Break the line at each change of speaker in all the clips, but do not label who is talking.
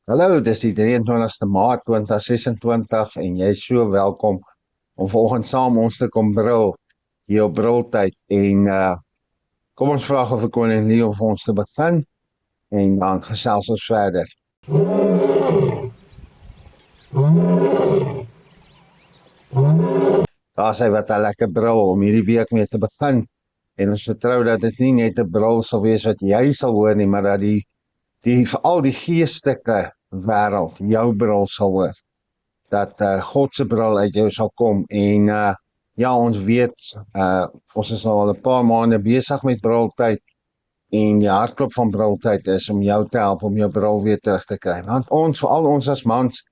Hallo, dis die 23ste Maart 2026 en jy is so welkom om vanoggend saam ons te kom brul hier op Brultyd en kom ons vra of koning Leo vir ons te begin en dan gesels ons verder. Daar sê wat 'n lekker brul om hierdie week mee te begin en ons vertrou dat dit nie net 'n brul sal wees wat jy sal hoor nie, maar dat die veral die geestelike wêreld jou brul sal hoor. Dat God se bril uit jou sal kom en ja, ons weet ons is nou al 'n paar maande besig met Brultyd en die hartklop van Brultyd is om jou te help om jou bril weer terug te kry. Want veral ons as mans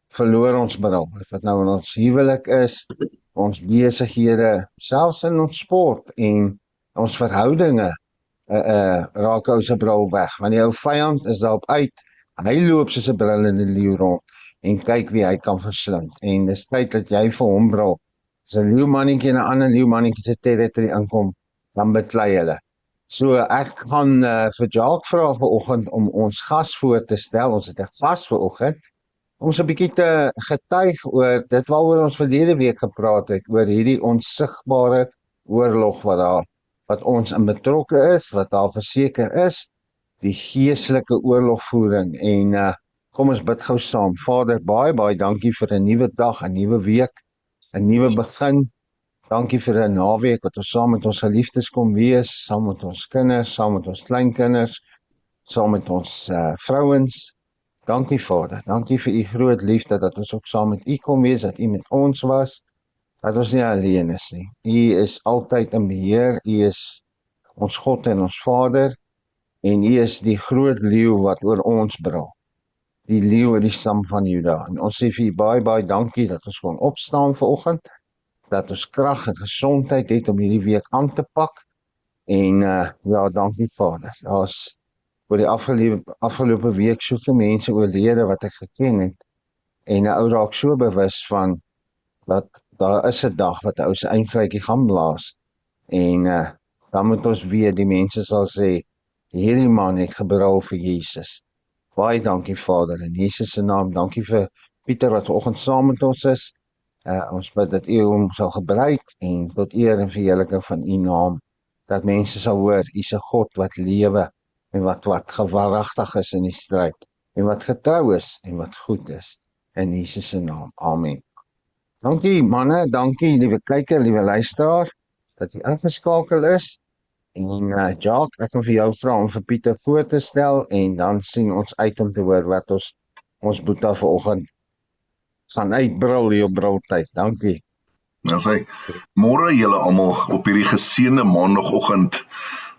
verloor ons bril. Of dit nou in ons huwelik is, ons besighede, selfs in ons sport en ons verhoudinge raak ou se bril weg. Want jou vyand is daarop uit. Hy loop soos 'n bril in 'n leeu rond en kyk wie hy kan verslind. En dis tyd dat jy vir hom brul. As 'n leeumannetjie en 'n ander leeumannetjie se territory inkom, dan beklei hulle. So ek gaan vir Jacques vra vanoggend om ons gas voor te stel. Ons het 'n gas vanoggend om so 'n bietjie te getuig oor dit waaroor ons verlede week gepraat het, oor hierdie onsigbare oorlog wat ons in betrokke is, wat daar verseker is, die geestelike oorlogvoering en kom ons bid gou saam. Vader, baie dankie vir 'n nuwe dag, 'n nuwe week, 'n nuwe begin. Dankie vir 'n naweek wat ons saam met ons geliefdes kon wees, saam met ons kinders, saam met ons kleinkinders, saam met ons vrouens. Dankie Vader, dankie vir u groot liefde dat ons ook saam met u kon wees, dat u met ons was, dat ons nie alleen is nie. U is altyd in beheer, u is ons God en ons Vader en u is die groot leeu wat oor ons brul. Die leeu uit die stam van Juda. En ons sê vir u baie dankie dat ons kon opstaan vanoggend, dat ons krag en gesondheid het om hierdie week aan te pak. En ja, dankie Vader. Daar's oor die afgelope week soveel mense oorlede wat ek geken het. En 'n ou raak so bewus van dat daar is 'n dag wat 'n ou se eindvletjie gaan blaas. En dan moet ons weet, die mense sal sê, hierdie man het gebrul vir Jesus. Baie dankie Vader, in Jesus se naam. Dankie vir Pieter wat vanoggend saam met ons is. Ons bid dat u hom sal gebruik en tot eer en verheerliking van u naam, dat mense sal hoor, u is 'n God wat lewe en wat gewaaragtig is in die stryd en wat getrou is en wat goed is. In Jesus se naam. Amen. Dankie manne, dankie liewe kyker, liewe luisteraar, dat u ingeskakel is. En Jacques, ek wil vir jou vra om vir Pieter voor te stel en dan sien ons uit om te hoor wat ons boeta vanoggend gaan uitbrul hier op Brultyd. Dankie.
Nou sê, môre julle almal op hierdie geseënde maandagooggend,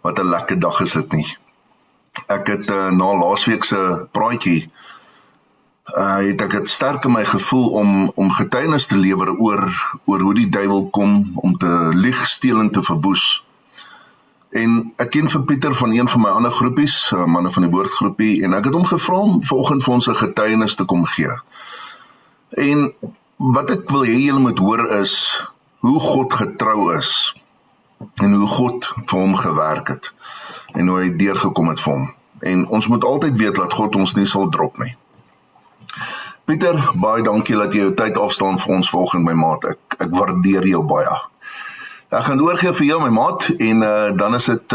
wat 'n lekker dag is dit nie. Ek het na laasweek se praatjie het ek het sterk in my gevoel om getuienis te lewer oor hoe die duiwel kom om te lieg, steel en te verwoes. En ek ken vir Pieter van een van my ander groepies, manne van die woordgroepie, en ek het hom gevra om vanoggend vir ons 'n getuienis te kom gee. En wat ek wil hê julle moet hoor is hoe God getrou is en hoe God vir hom gewerk het en hoe hy deurgekom het vir hom. En ons moet altyd weet dat God ons nie sal drop nie. Pieter, baie dankie dat jy jou tyd afstaan vir ons vanoggend, my maat. Ek waardeer jou baie. Ek gaan oorgee vir jou, my maat, en dan is dit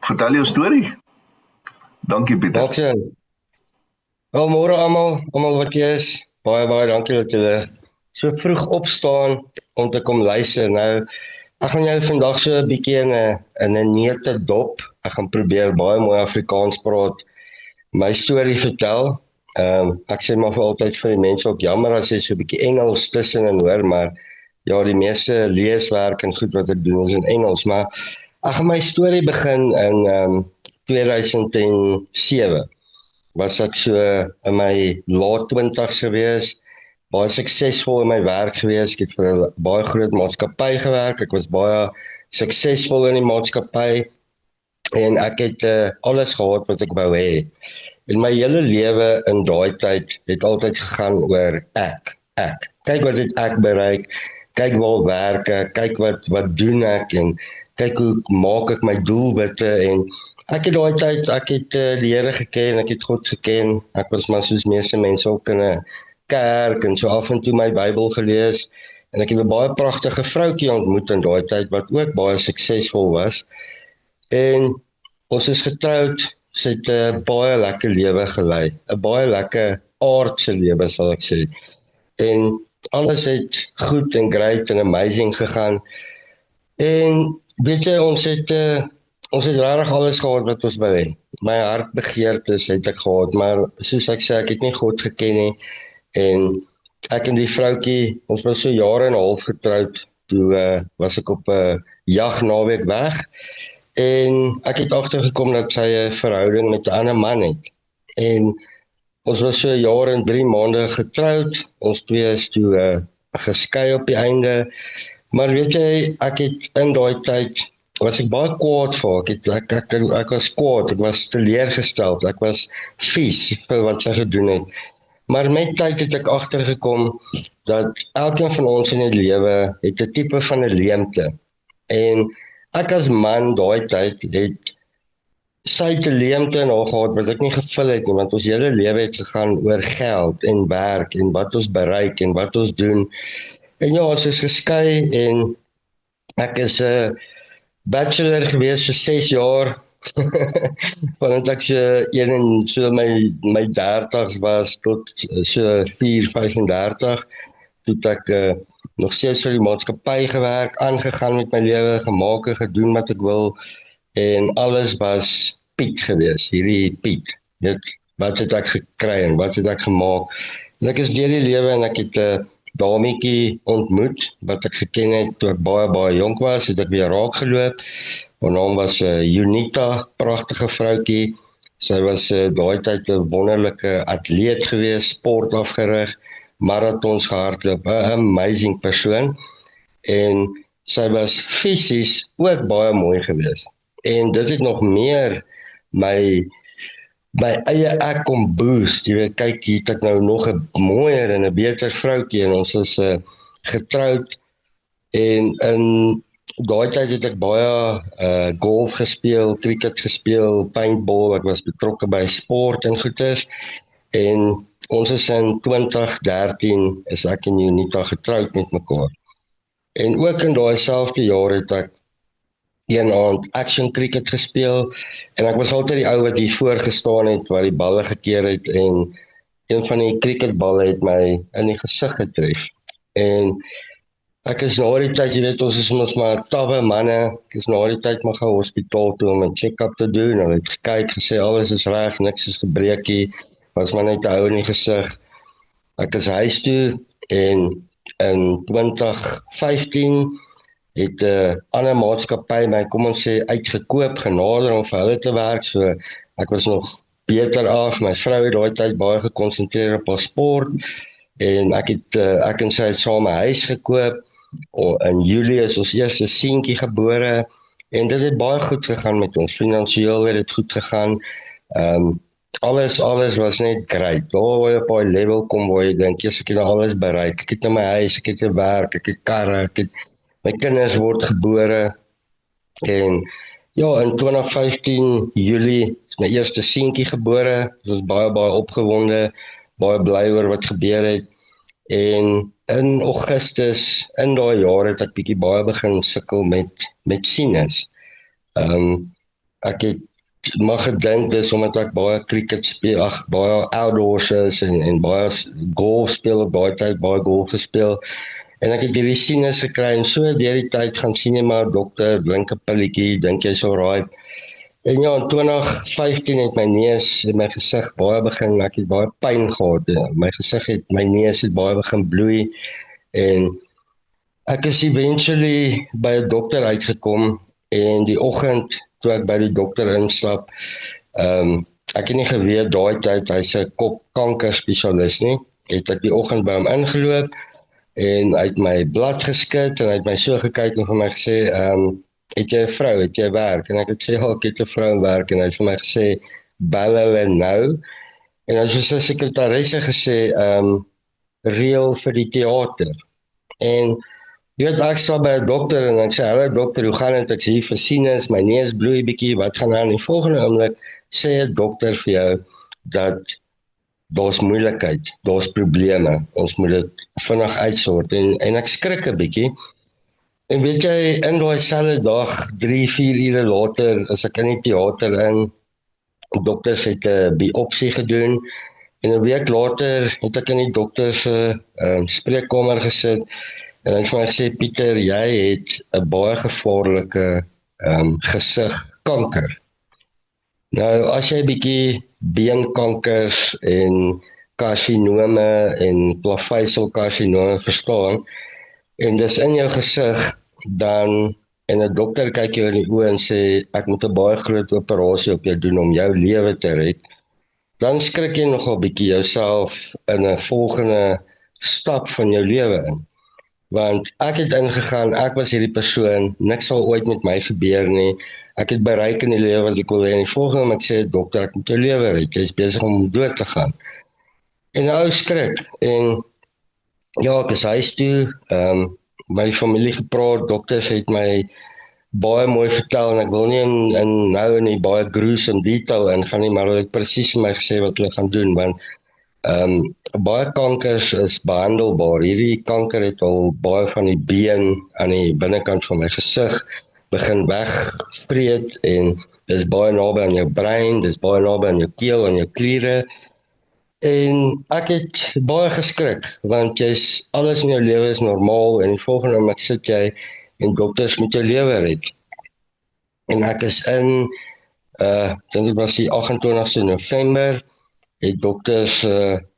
vertel jou storie. Dankie Pieter.
Dankie. Wel, môre almal wat jy is. Baie dankie dat julle so vroeg opstaan om te kom luister. Nou, ek gaan jou vandag so 'n bietjie in 'n neute dop. Ek gaan probeer baie mooi Afrikaans praat, my storie vertel. Ek sê maar vir altyd vir die mense ook jammer as jy so 'n bietjie Engels tussenin hoor, maar ja, die meeste leeswerk en goed wat ek doen is in Engels, maar ek gaan my storie begin in 2007. Was ek so in my laat 20's gewees, baie suksesvol in my werk gewees. Ek het vir 'n baie groot maatskappy gewerk. Ek was baie suksesvol in die maatskappy en ek het alles gehad wat ek wou hê. En my hele lewe in daai tyd het altyd gegaan oor ek. Kyk wat het ek bereik, kyk waar werk ek, kyk wat doen ek en kyk hoe maak ek my doelwitte en Ek het daai tyd, ek het die Here geken, ek het God geken. Ek was maar soos meeste mense ook in 'n kerk en so af en toe my Bybel gelees. En ek het 'n baie pragtige vroutjie ontmoet in daai tyd wat ook baie suksesvol was. En ons is getroud. Sy het 'n baie lekker lewe gelei, 'n baie lekker aardse lewe sal ek sê. En alles het goed en great en amazing gegaan. En weet jy, ons het regtig alles gehad wat ons wou hê. My hartbegeertes het ek gehad, maar soos ek sê, ek het nie God geken nie. En ek en die vroutjie, ons was so jare en 'n half getroud, toe was ek op 'n jagnaweek weg. En ek het agtergekom dat sy 'n verhouding met 'n ander man het. En ons was so 'n jaar en 3 maande getroud. Ons twee is toe geskei op die einde. Maar weet jy, ek het in daai tyd was ek baie kwaad vir haar. Ek was kwaad, ek was teleurgesteld, ek was vies vir wat sy gedoen het. Maar met tyd het ek agtergekom dat elkeen van ons in die lewe het 'n tipe van 'n leemte. En ek as man daai tyd het sy te leemte in haar gehad wat ek nie gevul het nie, want ons hele lewe het gegaan oor geld en werk en wat ons bereik en wat ons doen. En ja, ons is geskei en ek is 'n bachelor gewees vir 6 jaar. Vandat ek so my 30's was tot so 4:35, toe ek nog steeds vir die maatskappy gewerk, aangegaan met my lewe, gemaak en gedoen wat ek wil, en alles was Piet gewees, hierdie Piet. Wat het ek gekry en wat het ek gemaak? En ek is deur die lewe en ek het 'n dametjie ontmoet, wat ek geken het toe ek baie jonk was, het ek weer raak geloop. Haar naam was Junita, pragtige vroutjie. Sy was daai tyd 'n wonderlike atleet gewees, sport afgerig, marathons gehardloop, 'n amazing persoon. En sy was fisies ook baie mooi gewees. En dit het nog meer my eie ek kom boost. Jy weet, kyk, hier het ek nou nog 'n mooier en 'n beter vroutjie en ons is getroud. En in daai tyd het ek baie golf gespeel, cricket gespeel, paintball, ek was betrokke by sport en goeters. En ons is in 2013 is ek en Junita getroud met mekaar. En ook in daai selfde jaar het ek een aand action cricket gespeel en ek was altyd die ou wat hier voor gestaan het wat die balle gekeer het en een van die cricketballe het my in die gesig getref. En ek is na die tyd, jy weet, ons is mos maar tawwe manne, ek is na die tyd maar gaan hospitaal toe om 'n check-up te doen. Hulle het gekyk, gesê alles is reg, niks is gebreekie, was maar net 'n ou in die gesig. Ek is huis toe en in 2015 het 'n ander maatskappy my, kom ons sê, uitgekoop, genader om vir hulle te werk, so ek was nog beter af. My vrou het daai tyd baie gekonsentreer op haar sport, en ek en sy het saam 'n huis gekoop. In Julie is ons eerste seentjie gebore, en dit het baie goed gegaan met ons, finansiëel het dit goed gegaan. Alles was net great. Daar waar jy op daai level kom waar jy dink, ek het nou alles bereik. Ek het nou my huis, ek het 'n werk, ek het karre, my kinders word gebore. En ja, in 2015 Julie is my eerste seentjie gebore. Ons was baie opgewonde, baie bly oor wat gebeur het. En in Augustus, in daai jaar het ek bietjie baie begin sukkel met sinus. Ek het maar gedink dis omdat ek baie cricket speel, baie outdoors is en baie golf speel op daai tyd, baie golf gespeel. En ek het hierdie sinus gekry en so deur die tyd gaan sien jy maar dokter, drink 'n pilletjie, dink jy's alright. En ja, in 2015 het my neus en my gesig baie begin, ek het baie pyn gehad. My neus het baie begin bloei en ek is eventually by 'n dokter uitgekom en die oggend toe ek by die dokter instap, ek het nie geweet daai tyd hy's 'n kopkanker spesialis nie, het ek die oggend by hom ingeloop en hy het my blad geskit en hy het my so gekyk en vir my gesê, het jy 'n vrou, het jy werk? En ek het sê, ja, ek het 'n vrou en werk, en hy het vir my gesê, bel hulle nou, en hy het vir sy sekretaresse gesê, reël vir die teater. En Jy weet, ek stap by 'n dokter en ek sê, hallo dokter, hoe gaan dit? Ek sê, hier vir sinus, my neus bloei bietjie, wat gaan aan? Die volgende oomblik sê 'n dokter vir jou dat daar's moeilikheid, daar's probleme, ons moet dit vinnig uitsort en ek skrik 'n bietjie. En weet jy, in daai selfde dag, 3-4 ure later, is ek in die teater in, dokters het 'n biopsie gedoen en 'n week later het ek in die dokter se spreekkamer gesit en hy het vir my gesê, Pieter, jy het 'n baie gevaarlike gesigkanker. Nou, as jy 'n bietjie beenkankers en karsinome en plaveisselkarsinome verstaan en dis in jou gesig, dan en 'n dokter kyk jou in die oë en sê ek moet 'n baie groot operasie op jou doen om jou lewe te red, dan skrik jy nogal bietjie jouself in 'n volgende stap van jou lewe in. Want ek het ingegaan, ek was hierdie persoon, niks sal ooit met my gebeur nie. Ek het bereik in die lewe wat ek wil hê en die volgende om ek sê dokter, ek moet jou lewe red, jy is besig om dood te gaan. En nou skrik en ja, ek is huis toe, my familie gepraat, dokters het my baie mooi vertel en ek wil nie nou in die baie gruesome detail ingaan nie, maar hulle het presies vir my gesê wat hulle gaan doen, want baie kankers is behandelbaar. Hierdie kanker het al baie van die been aan die binnekant van my gesig begin wegvreet en dis baie naby aan jou brein, dis baie naby aan jou keel en jou kliere. En ek het baie geskrik, want alles in jou lewe is normaal en die volgende oomblik sit jy en dokters moet jou lewe red. En ek is in, dink dit was die 28ste November, het dokters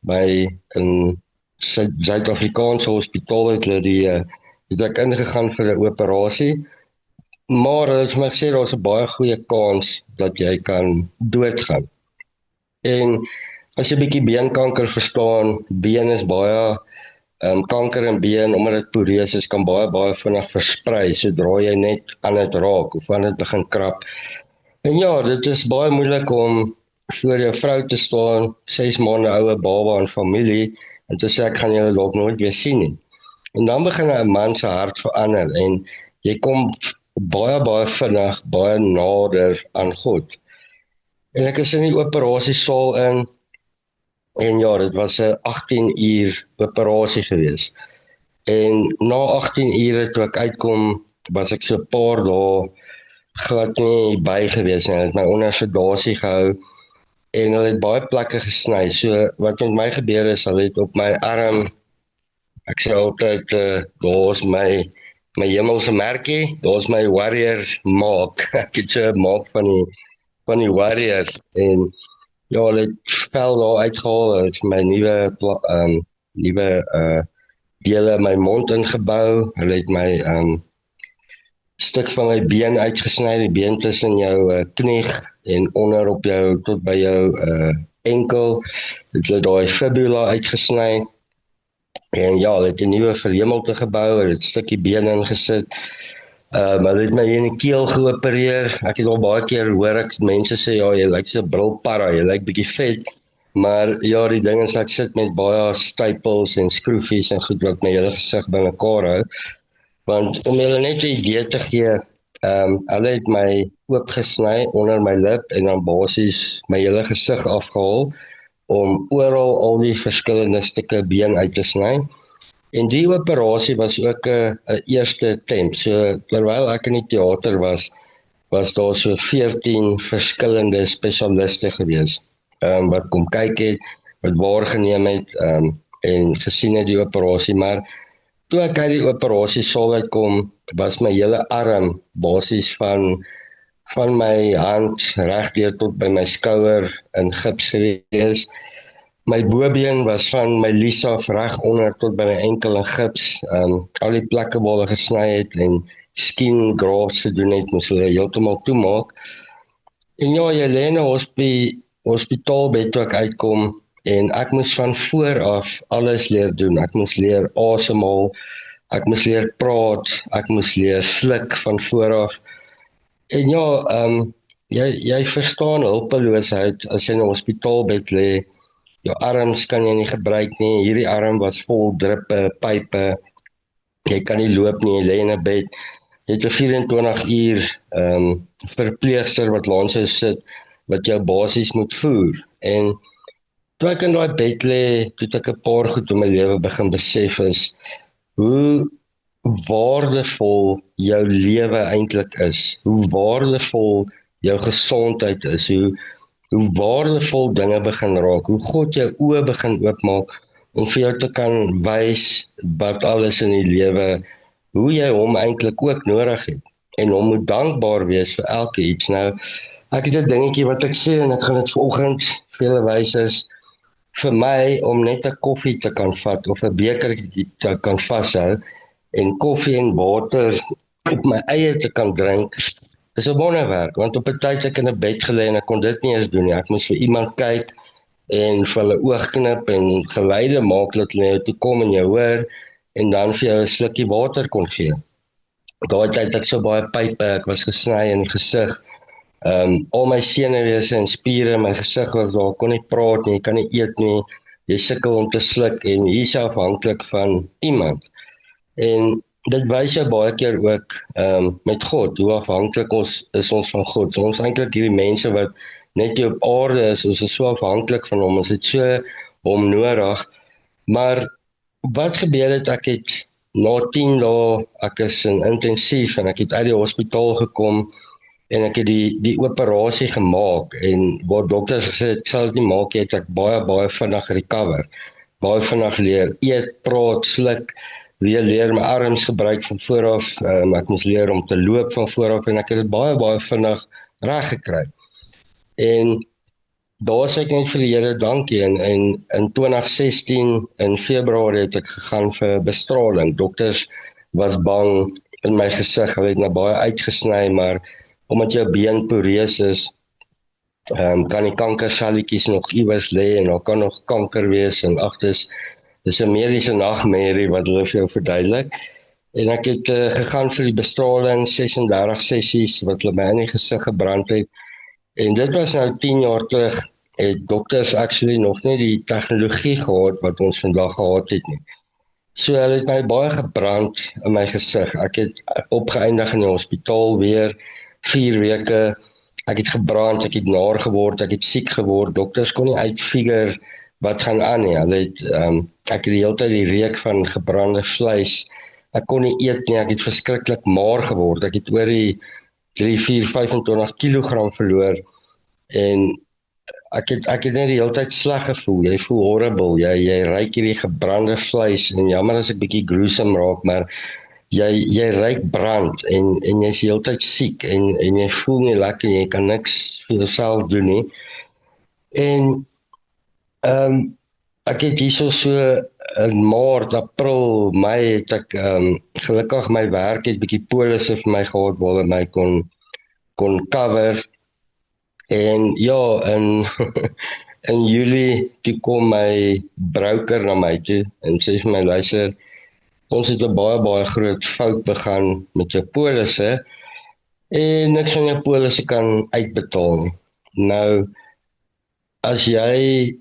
by 'n Suid-Afrikaanse hospitaal het ek ingegaan vir 'n operasie, maar hulle het vir my gesê daar's 'n baie goeie kans dat jy kan doodgaan. En as jy 'n bietjie beenkanker verstaan, been is baie kanker in been, omdat dit poreus is, kan baie vinnig versprei sodra jy net aan dit raak of aan dit begin krap. En ja, dit is baie moeilik om voor jou vrou te staan, 6 maande oue baba en familie, en te sê ek gaan julle dalk nooit weer sien nie. En dan begin 'n man se hart verander en jy kom baie vinnig, baie nader aan God. En ek is in die operasiesaal in, en ja, dit was 'n 18 uur operasie gewees. En na 18 ure toe ek uitkom, was ek so 'n paar dae glad nie by gewees nie. Hulle het my onder sedasie gehou en hulle het baie plekke gesny. So wat met my gebeur is, hulle het op my arm, ek sê altyd, daar's my hemelse merkie, daar's my warrior maak. Ek het so 'n maak van die warrior en ja, hulle het vel daar uitgehaal, hulle het vir my nuwe dele in my mond ingebou, hulle het my stuk van my been uitgesny, die been tussen jou knie en onder op jou, tot by jou enkel, het hulle daai fibula uitgesny, en ja, hulle het 'n nuwe verhemelte gebou, hulle het 'n stukkie been ingesit, hulle het my in die keel geopereer. Ek het al baie keer hoor ek mense sê, ja, jy lyk so 'n brilparra, jy lyk bietjie vet, maar ja, die ding is ek sit met baie stapels en skroefies en goed wat my hele gesig bymekaar hou, want om julle net 'n idee te gee, hulle het my oopgesny onder my lip en dan basies my hele gesig afgehaal om oral al die verskillende stukke been uit te sny. En die operasie was ook 'n eerste attempt. So terwyl ek in die teater was daar so 14 verskillende spesialiste gewees, wat kom kyk het, wat waargeneem het, en gesien het die operasie, maar toe ek uit die operasiesaal uitkom, was my hele arm basies van my hand regdeur tot by my skouer in gips gewees. My bobeen was van my lies af reg onder tot by my enkel in gips. Al die plekke waar hulle gesny het en skin grafts gedoen het, moes hulle heeltemal toemaak. En ja, jy lê in 'n hospitaalbed toe ek uitkom en ek moes van voor af alles leer doen. Ek moes leer asemhaal, ek moes leer praat, ek moes leer sluk van voor af. En ja, jy verstaan hulpeloosheid as jy in 'n hospitaalbed lê. Jou arms kan jy nie gebruik nie. Hierdie arm was vol drippe, pype. Jy kan nie loop nie, jy lê in 'n bed. Jy het 'n 24 uur verpleegster wat langs jou sit, wat jou basies moet voer. En toe ek in daai bed lê, toe het ek 'n paar goed in my lewe begin besef is, hoe waardevol jou lewe eintlik is, hoe waardevol jou gesondheid is, hoe waardevol dinge begin raak, hoe God jou oë begin oopmaak, om vir jou te kan wys wat alles in die lewe, hoe jy hom eintlik ook nodig het, en hom moet dankbaar wees vir elke iets. Nou, ek het 'n dingetjie wat ek sê, en ek gaan dit vanoggend vir julle wys is, vir my om net 'n koffie te kan vat, of 'n bekertjie te kan vashou, en koffie en water op my eie te kan drink, is 'n wonderwerk, want op 'n tyd het ek in 'n bed gelê en ek kon dit nie eens doen nie. Ek moes vir iemand kyk en vir hulle oog knip en geleide maak dat hulle jou toe kom en jou hoor en dan vir jou 'n slukkie water kon gee. Daai tyd het ek so baie pype, ek was gesny in die gesig. Al my senuwees en spiere in my gesig was daar, kon nie praat nie, kan nie eet nie, jy sukkel om te sluk en jy is afhanklik van iemand. En dit wys jou baie keer ook met God, hoe afhanklik is ons van God. So ons eintlik hierdie mense wat net hier op aarde is, ons is so afhanklik van hom, ons het so hom nodig. Maar wat gebeur het, ek het na 10 dae, ek is in intensief en ek het uit die hospitaal gekom en ek het die operasie gemaak en waar dokters gesê het, ek sal dit nie maak, het ek baie vinnig recover, baie vinnig leer eet, praat, sluk, weer leer my arms gebruik van vooraf, ek moes leer om te loop van vooraf en ek het dit baie vinnig reg gekry. En daar sê ek net vir die Here dankie, en in 2016 in Februarie het ek gegaan vir bestraling. Dokters was bang in my gesig, hulle het nou baie uitgesny, maar omdat jou been poreus is, kan die kankerselletjies nog iewers lê en daar kan nog kanker wees en dis 'n mediese nagmerrie wat hulle vir jou verduidelik. En ek het gegaan vir die bestraling, 36 sessies wat hulle my in die gesig gebrand het. En dit was nou 10 jaar terug, het dokters actually nog nie die tegnologie gehad wat ons vandag gehad het nie. So hulle het my baie gebrand in my gesig. Ek het opgeëindig in die hospitaal weer 4 weke. Ek het gebrand, ek het naar geword, ek het siek geword. Dokters kon nie uitfigure wat gaan aan nie. Hulle het ek het die hele tyd die reuk van gebrande vleis. Ek kon nie eet nie, ek het verskriklik maar geword. Ek het oor die 3, 4, 25 kilogram verloor en ek het net die hele tyd sleg gevoel. Jy voel horrible. Jy ruik hierdie gebrande vleis en jammer as ek bietjie gruesome raak, maar jy ruik brand en jy's die hele tyd siek en jy voel nie lekker, jy kan niks vir jouself doen nie. En ek het hierso so in Maart, April, Mei het ek gelukkig my werk het bietjie polisse vir my gehad waar hulle my kon cover. En ja, in Julie toe kom my broker na my toe en sê vir my, luister, ons het 'n baie groot fout begaan met jou polisse en niks van jou polisse kan uitbetaal nie. Nou, as jy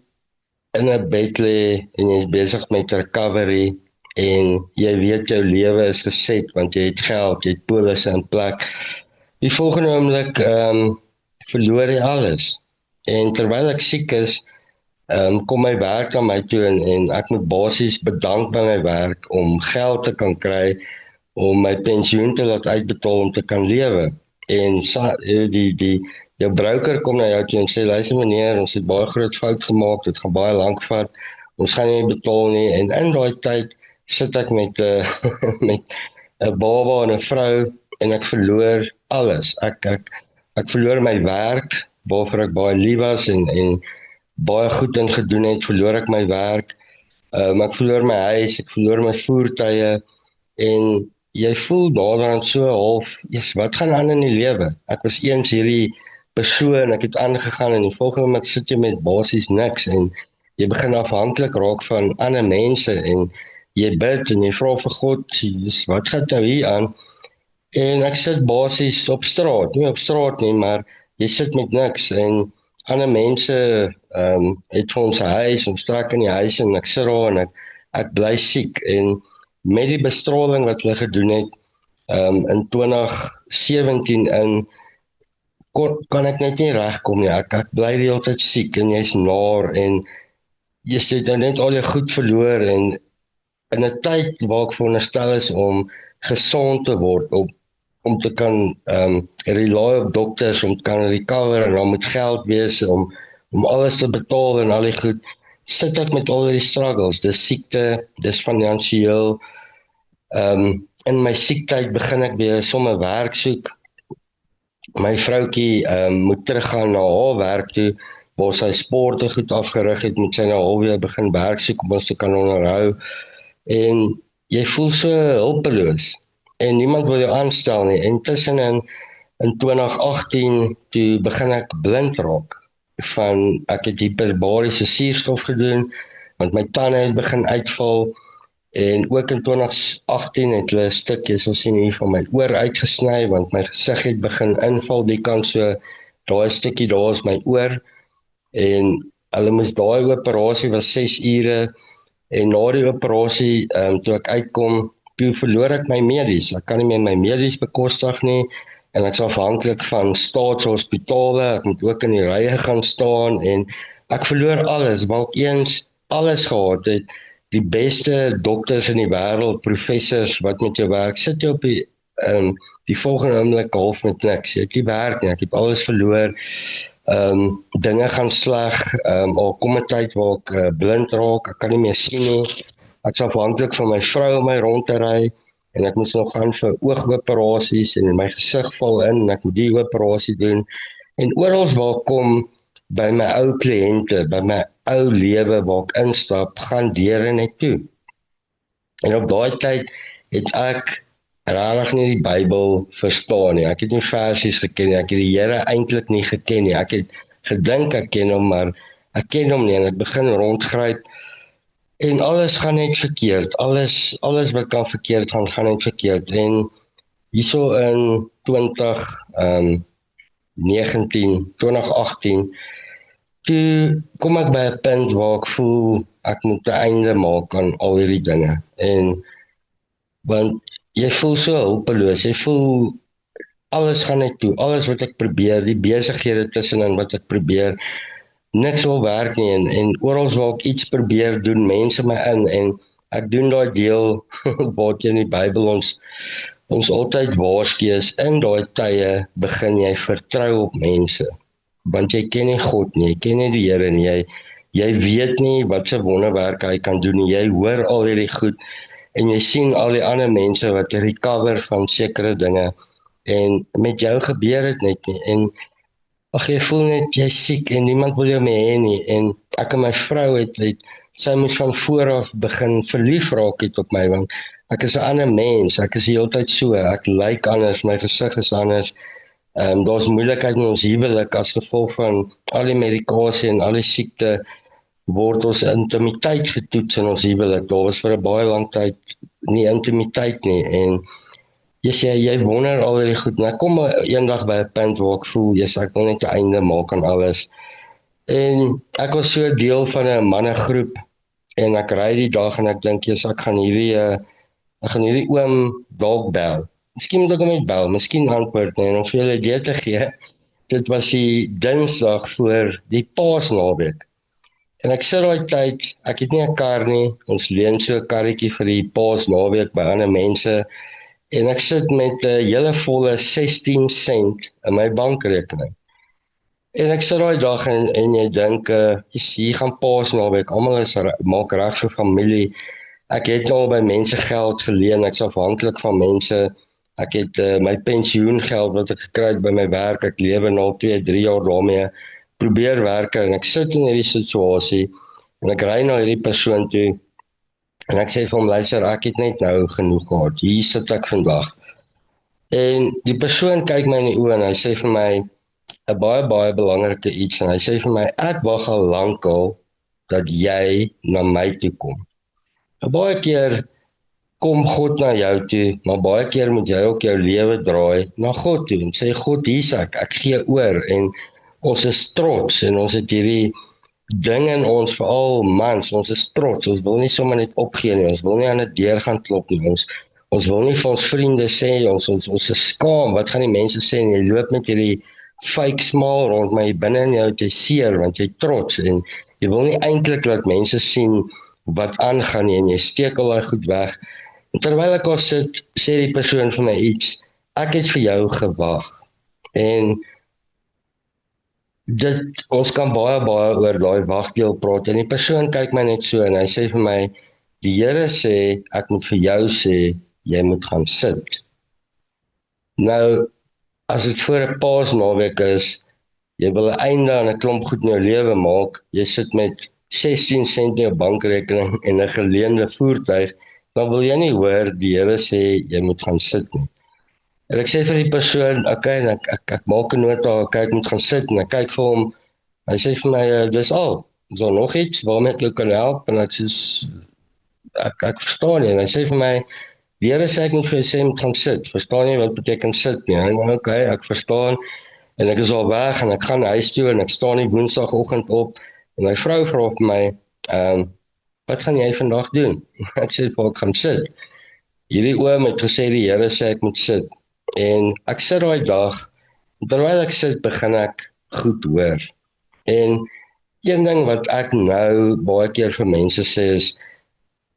in 'n bed lê en jy is besig met recovery en jy weet jou lewe is geset want jy het geld, jy het polisse in plek, die volgende oomblik verloor jy alles. En terwyl ek siek is, kom my werk aan my toe en ek moet basies bedank by my werk om geld te kan kry, om my pensioen te laat uitbetaal om te kan lewe. En jou broker kom na jou toe en sê, luister meneer, ons het baie groot fout gemaak, dit gaan baie lank vat, ons gaan nie betaal nie. En in daai tyd sit ek met met 'n baba en 'n vrou en ek verloor alles. Ek verloor my werk, waarvoor ek baie lief was en baie goed in gedoen het, verloor ek my werk, ek verloor my huis, ek verloor my voertuie, en jy voel naderhand so half, wat gaan aan in die lewe? Ek was eens hierdie persoon, ek het aangegaan en die volgende moment sit jy met basies niks, en jy begin afhanklik raak van ander mense, en jy bid en jy vra vir God, wat gaan nou hier aan? En ek sit basies op straat, nie op straat nie, maar jy sit met niks, en ander mense het vir ons 'n huis, ons trek in die huis, en ek sit daar en ek bly siek, en met die bestraling wat hulle gedoen het, in 2017 kan ek net nie regkom nie. Ek bly die hele tyd siek en jy's nar en jy sê dan net al jou goed verloor en in 'n tyd waar ek veronderstel is om gesond te word, om te kan rely op dokters, om te kan recover en dan moet geld wees om alles te betaal en al die goed, sit ek met al die struggles, dis siekte, dis finansiëel, in my siektyd begin ek weer sommer werk soek. My vroutjie moet teruggaan na haar werk toe, waar sy sporte goed afgerig het, moet sy nou alweer begin werk soek om ons te kan onderhou. En jy voel so hulpeloos en niemand wil jou aanstel nie. En tussen in 2018 toe begin ek blind raak. Ek het hiperbariese suurstof gedoen, want my tande het begin uitval. En ook in 2018 het hulle 'n stukkie, so sien hier, van my oor uitgesny, want my gesig het begin inval die kant, so daai stukkie daar is my oor. En hulle moes daai operasie was 6 ure. En na die operasie, toe ek uitkom, toe verloor ek my medies. Ek kan nie meer my medies bekostig nie. En ek is afhanklik van staatshospitale. Ek moet ook in die rye gaan staan. En ek verloor alles, waar ek eens alles gehad het. Die beste dokters in die wêreld, professors wat met jou werk, sit jy op die volgende oomblik half met niks. Jy het nie werk nie, ek het alles verloor. Dinge gaan sleg, al kom 'n tyd waar ek blind raak, ek kan nie meer sien nie. Ek is afhanklik van my vrou om my rond te ry, en ek moes nog gaan vir oogoperasies, en my gesig val in, en ek moet die operasie doen. En oral waar ek kom, by my ou kliënte, by my ou lewe waar ek instap, gaan deure net toe. En op daai tyd het ek regtig nie die Bybel verstaan nie. Ek het nie versies geken nie, ek het die Here eintlik nie geken nie. Ek het gedink ek ken hom, maar ek ken hom nie, en ek begin rondgryp, en alles gaan net verkeerd. Alles wat kan verkeerd gaan net verkeerd. En hierso in 2018, toe kom ek by 'n punt waar ek voel ek moet 'n einde maak aan al hierdie dinge. En want jy voel so hulpeloos, jy voel alles gaan net toe, alles wat ek probeer, die besighede tussenin wat ek probeer, niks wil werk nie, en oral waar ek iets probeer, doen mense my in, en ek doen daai deel wat in die Bybel ons altyd waarsku is, in daai tye begin jy vertrou op mense, want jy ken nie God nie, jy ken nie die Here nie, jy weet nie wat se wonderwerke hy kan doen nie, jy hoor al hierdie goed, en jy sien al die ander mense wat recover van sekere dinge, en met jou gebeur dit net nie, en jy voel net jy siek, en niemand wil jou meer hê nie, en ek en my vrou sy moes van vooraf begin verlief raak het op my, want ek is 'n ander mens, ek is die hele tyd so, ek lyk anders, my gesig is anders, daar's moeilikheid in ons huwelik as gevolg van al die medikasie en al die siekte, word ons intimiteit getoets in ons huwelik. Daar was vir 'n baie lang tyd nie intimiteit nie, en jy wonder al die goed, en ek kom eendag by 'n punt waar ek voel, ek wil net 'n einde maak aan alles. En ek was so deel van 'n mannegroep, en ek ry die dag en ek dink, ek gaan hierdie oom dalk bel. Miskien moet ek hom net bel, miskien antwoord nie, en om vir julle idee te gee, dit was die Dinsdag voor die Paasnaweek. En ek sit daai tyd, ek het nie 'n kar nie, ons leen so 'n karretjie vir die Paasnaweek by ander mense, en ek sit met 'n hele volle 16 sent in my bankrekening. En ek sit daai dag en jy dink, hier gaan Paasnaweek, almal maak reg vir familie. Ek het al by mense geld geleen, ek is afhanklik van mense. Ek het my pensioengeld wat ek gekry het by my werk, ek lewe nou 2-3 jaar daarmee, probeer werk, en ek sit in hierdie situasie, en ek ry na hierdie persoon toe, en ek sê vir hom, luister, ek het net nou genoeg gehad, hier sit ek vandag. En die persoon kyk my in die oë, en hy sê vir my, 'n baie belangrike iets, en hy sê vir my, ek wag al lankal, dat jy na my toe kom. Baie keer kom God na jou toe, maar baie keer moet jy ook jou lewe draai na God toe, en sê, God, hier's ek gee oor, en ons is trots, en ons het hierdie ding in ons, veral mans, ons is trots, ons wil nie sommer net opgee nie, ons wil nie aan die deur gaan klop nie, ons wil nie vir ons vriende sê, ons is skaam, wat gaan die mense sê, en jy loop met hierdie fake smile rond, maar jy binne in jou het jy seer, want jy trots, en jy wil nie eintlik laat mense sien wat aangaan nie, en jy steek al daai goed weg, en terwyl ek al sit, sê die persoon vir my iets, ek het vir jou gewag, en ons kan baie oor daai wagdeel praat, en die persoon kyk my net so, en hy sê vir my, die Here sê, ek moet vir jou sê, jy moet gaan sit. Nou, as dit voor 'n Paasnaweek is, jy wil 'n einde aan 'n klomp goed in jou lewe maak, jy sit met 16 sent in jou bankrekening en 'n geleende voertuig, dan wil jy nie hoor, die Here sê, jy moet gaan sit nie. En ek sê vir die persoon, okay, en ek maak 'n nota, okay, ek moet gaan sit, en ek kyk vir hom, hy sê vir my, dis al, is daar nog iets, waarmee ek jou kan help, en ek sê, ek verstaan nie, en hy sê vir my, die Here sê ek moet vir jou sê, jy moet gaan sit, verstaan jy wat beteken sit nie, en ek sê, okay, ek verstaan, en ek is al weg, en ek gaan huis toe, en ek staan die Woensdagoggend op, en my vrou vra vir my, wat gaan jy vandag doen? Ek sê, ek gaan sit. Hierdie oom het gesê, die Here sê ek moet sit, en ek sit daai dag, terwyl ek sit, begin ek goed hoor, en een ding wat ek nou baie keer vir mense sê is,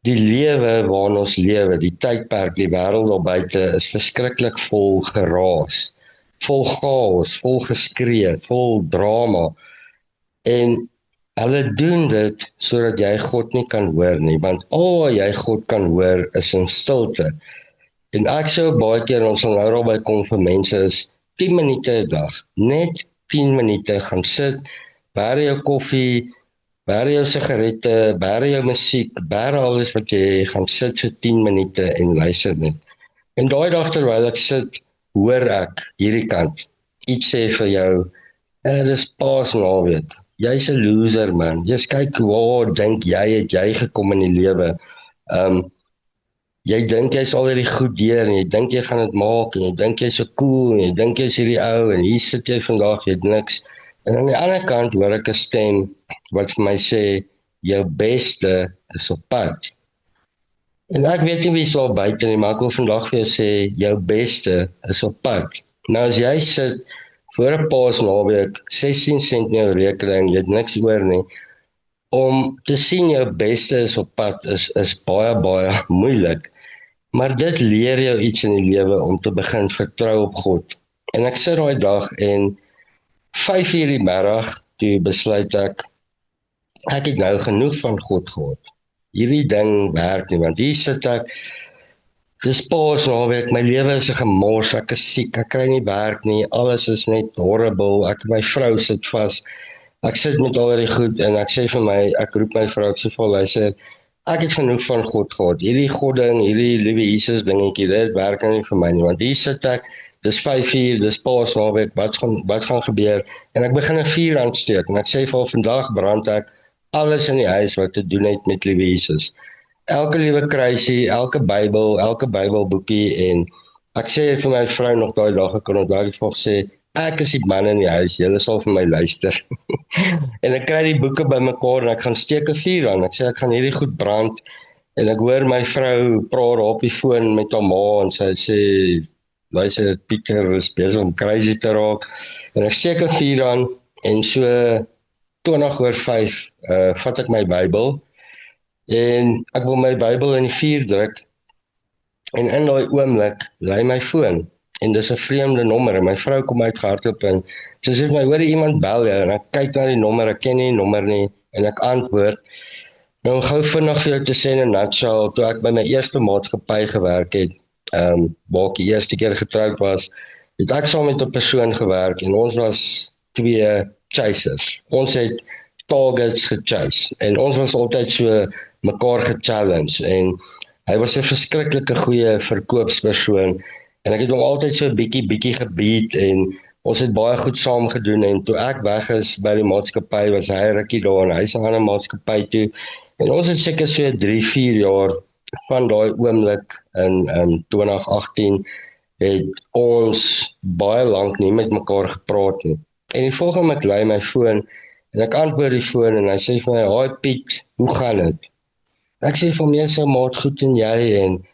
die lewe waarin ons lewe, die tydperk, die wêreld daar buite is verskriklik vol geraas, vol chaos, vol geskree, vol drama, en hulle doen dit sodat jy God nie kan hoor nie, want al wat jy God kan hoor is in stilte. En ek sou baie keer, ons sal nou daarby kom vir mense is 10 minute 'n dag, net 10 minute gaan sit, bære jou koffie, bære jou sigarette, bære jou musiek, bære alles wat jy gaan sit vir 10 minute en luister net. En daai dag terwyl ek sit, hoor ek hierdie kant, iets sê vir jou, dis Paasnaweek, jy's 'n loser man, jy kyk waar dink jy het jy gekom in die lewe, jy dink jy's al hierdie goed deur, en jy dink jy gaan dit maak, en jy dink jy's so cool, en jy dink jy's hierdie ou, en hier sit jy vandag, jy het niks, en aan die ander kant hoor ek 'n stem, wat vir my sê, jou beste is op pad. En ek weet nie wie is al buite nie, maar ek wil vandag vir jou sê, jou beste is op pad. Nou as jy sit, voor 'n Paasnaweek, 16 sent in jou rekening, jy het niks oor nie, om te sien jou beste is op pad, is baie moeilik, maar dit leer jou iets in die lewe, om te begin vertrou op God. En ek sit daai dag, en 5 uur die middag, toe besluit ek het nou genoeg van God gehad. Hierdie ding werk nie, want hier sit ek, dis Paasnaweek, my lewe is 'n gemors, ek is siek, ek kry nie werk nie, alles is net horrible, my vrou sit vas, ek sit met al die goed, en ek sê vir my, ek roep my vrou, ek sê vir hy sê, ek het genoeg van God gehad, hierdie God ding, hierdie liewe Jesus dingetjie, dit werk nie vir my nie, want hier sit ek, dis 5 uur, dis Paasnaweek, wat gaan gebeur, en ek begin 'n vuur aansteek, en ek sê vir vandag brand ek alles in die huis wat te doen het met liewe Jesus. Elke liewe kruisie, elke Bybelboekie, en ek sê vir my vrou nog daai dag, ek kon onthou het vir gesê, ek is die man in die huis, julle sal vir my luister. En ek kry die boeke bymekaar, en ek gaan steek 'n vuur aan, ek sê ek gaan hierdie goed brand, en ek hoor my vrou praat op die foon met haar ma, en sy sê, luister, Pieter is besig om crazy te raak, en ek steek 'n vuur aan, en so 20:05, vat ek my Bybel, en ek wil my Bybel in die vuur druk, en in daai oomblik lui my foon, en dis 'n vreemde nommer, en my vrou kom uit gehardloop, en sy sê my, hoor iemand bel jou, en ek kyk na die nommer, ek ken nie die nommer nie, en ek antwoord, nou gou vinnig vir jou te sê in 'n nutshell, toe ek by my eerste maatskappy gewerk het, waar ek die eerste keer getroud was, het ek saam met 'n persoon gewerk, en ons was 2 chasers. Ons het targets gechase, en ons was altyd so mekaar gechallenge, en hy was 'n verskriklike goeie verkoopspersoon, en ek het hom altyd so bietjie gebied, en ons het baie goed saam gedoen, en toe ek weg is by die maatskappy, was hy rukkie daar, en hy is aan 'n maatskappy toe, en ons het seker so 3-4 jaar van daai oomblik in 2018 het ons baie lank nie met mekaar gepraat nie. En die volgende oomblik lui my foon, En ek antwoord die foon en hy sê vir my, "Hoi Piet, hoe gaan dit?" Ek sê vir my, "So maat, goed en jy?" En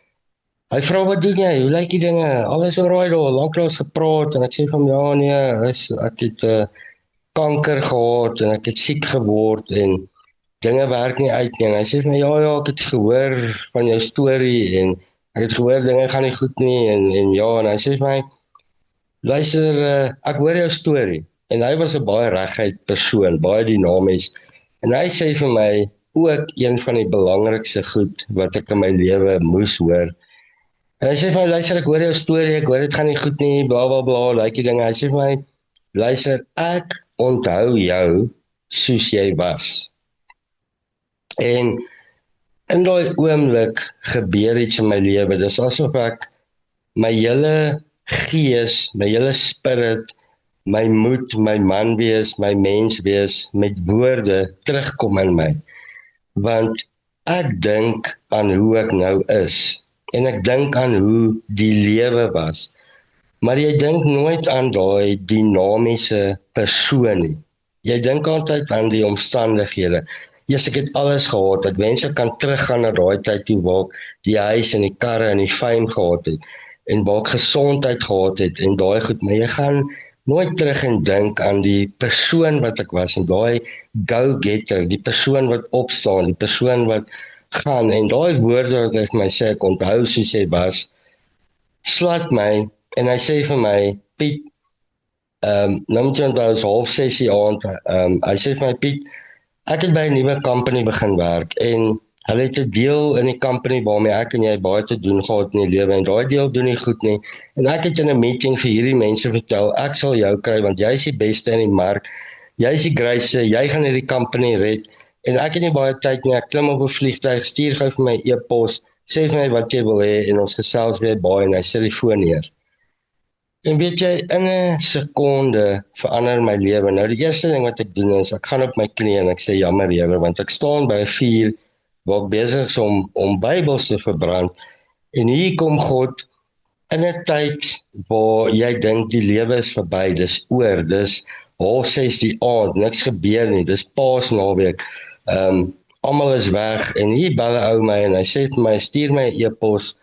hy vra, "Wat doen jy? Hoe lyk die dinge? Alles alraai daar, lanklaas gepraat." En ek sê vir hom, "Ja nee, ek het kanker gehad en ek het siek geword en dinge werk nie uit nie." En hy sê vir my, "Ja, ek het gehoor van jou storie en ek het gehoor dinge gaan nie goed nie en ja." En hy sê vir my, "Luister, ek hoor jou storie." En hy was 'n baie reguit persoon, baie dinamies. En hy sê vir my ook een van die belangrikste goed wat ek in my lewe moes hoor. En hy sê vir my, "Luister, ek hoor jou storie, ek hoor dit gaan nie goed nie, bla bla bla, like die dinge." Hy sê vir my, "Luister, ek onthou jou soos jy was." En in daai oomblik gebeur iets in my lewe. Dis asof ek my hele gees, my hele spirit, my moed, my man wees, my mens wees met woorde terugkom in my. Want ek dink aan hoe ek nou is en ek dink aan hoe die lewe was. Maar jy dink nooit aan daai dinamiese persoon nie. Jy dink altyd aan die omstandighede. Ek het alles gehad. Ek wens ek kan teruggaan na daai tyd toe waar ek die huis en die karre en die fame gehad het en waar ek gesondheid gehad het en daai goed, maar jy gaan nooit terug en dink aan die persoon wat ek was en daai go-getter, die persoon wat opstaan, die persoon wat gaan en daai woorde wat hy vir my sê, ek onthou soos jy was, slaat my en hy sê vir my, "Piet, nou moet jy onthou, is 5:30 die aand, hy sê vir my, "Piet, ek het by 'n nuwe company begin werk en hulle het 'n deel in die company waarmee ek en jy baie te doen gehad in die lewe en daai deel doen nie goed nie. En ek het in 'n meeting vir hierdie mense vertel, ek sal jou kry want jy is die beste in die mark. Jy is die grootste, jy gaan hierdie company red en ek het nie baie tyd nie. Ek klim op 'n vliegtuig, stuur gou vir my e-pos, sê vir my wat jy wil hê en ons gesels weer baie en hy sit die foon neer." En weet jy, in 'n sekonde verander my lewe. Nou die eerste ding wat ek doen is, ek gaan op my knieë en ek sê jammer Here, want ek staan by 'n vuur waar ek besig is om Bybels te verbrand. En hier kom God in 'n tyd waar jy dink die lewe is verby, dis oor, dis 5:30 die aand, niks gebeur nie, dis Paasnaweek. Almal is weg en hier bel 'n ou my en hy sê vir my, "Stuur my 'n e-pos.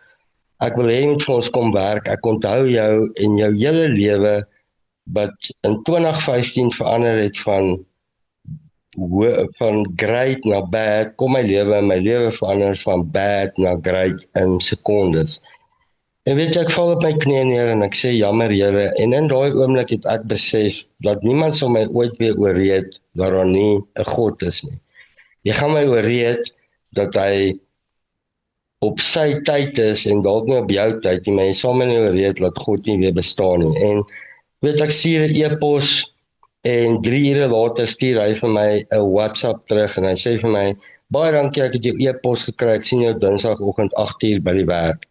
Ek wil hê jy moet vir ons kom werk. Ek onthou jou en jou hele lewe wat in 2015 verander het van great na bad. Kom my lewe verander van bad na great in sekondes." En weet jy, ek val op my knieë neer en ek sê jammer Here, en in daai oomblik het ek besef dat niemand sal my ooit weer ooreed dat daar nie 'n God is nie. Jy gaan my ooreed dat hy op sy tyd is en dalk nie op jou tyd nie, maar jy sal my nie ooreed dat God nie weer bestaan nie. En weet ek stuur 'n e-pos en 3 ure later stuur hy vir my 'n WhatsApp terug en hy sê vir my, "Baie dankie, ek het jou e-pos gekry, ek sien jou Dinsdagoggend 8:00 by die werk."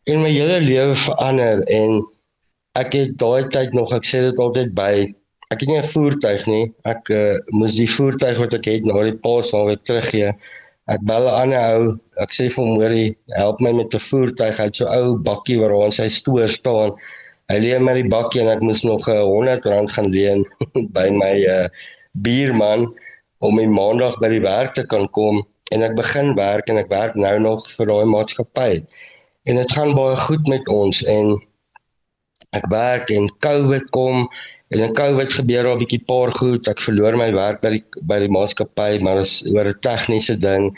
En my hele lewe verander en ek het daai tyd nog, ek sê dit altyd by, ek het nie 'n voertuig nie, ek moes die voertuig wat ek het na die Paasnaweek teruggee. Ek bel 'n ander ou, ek sê vir hom, "Hoorie, help my met 'n voertuig." Hy het so 'n ou bakkie waar aan sy stoor staan. Hy leen my die bakkie en ek moes nog R100 gaan leen by my buurman om die maandag by die werk te kan kom en ek begin werk en ek werk nou nog vir daai maatskappy. En dit gaan baie goed met ons en ek werk en COVID kom en in COVID gebeur daar 'n bietjie paar goed. Ek verloor my werk by die maatskappy, maar dit is oor 'n tegniese ding.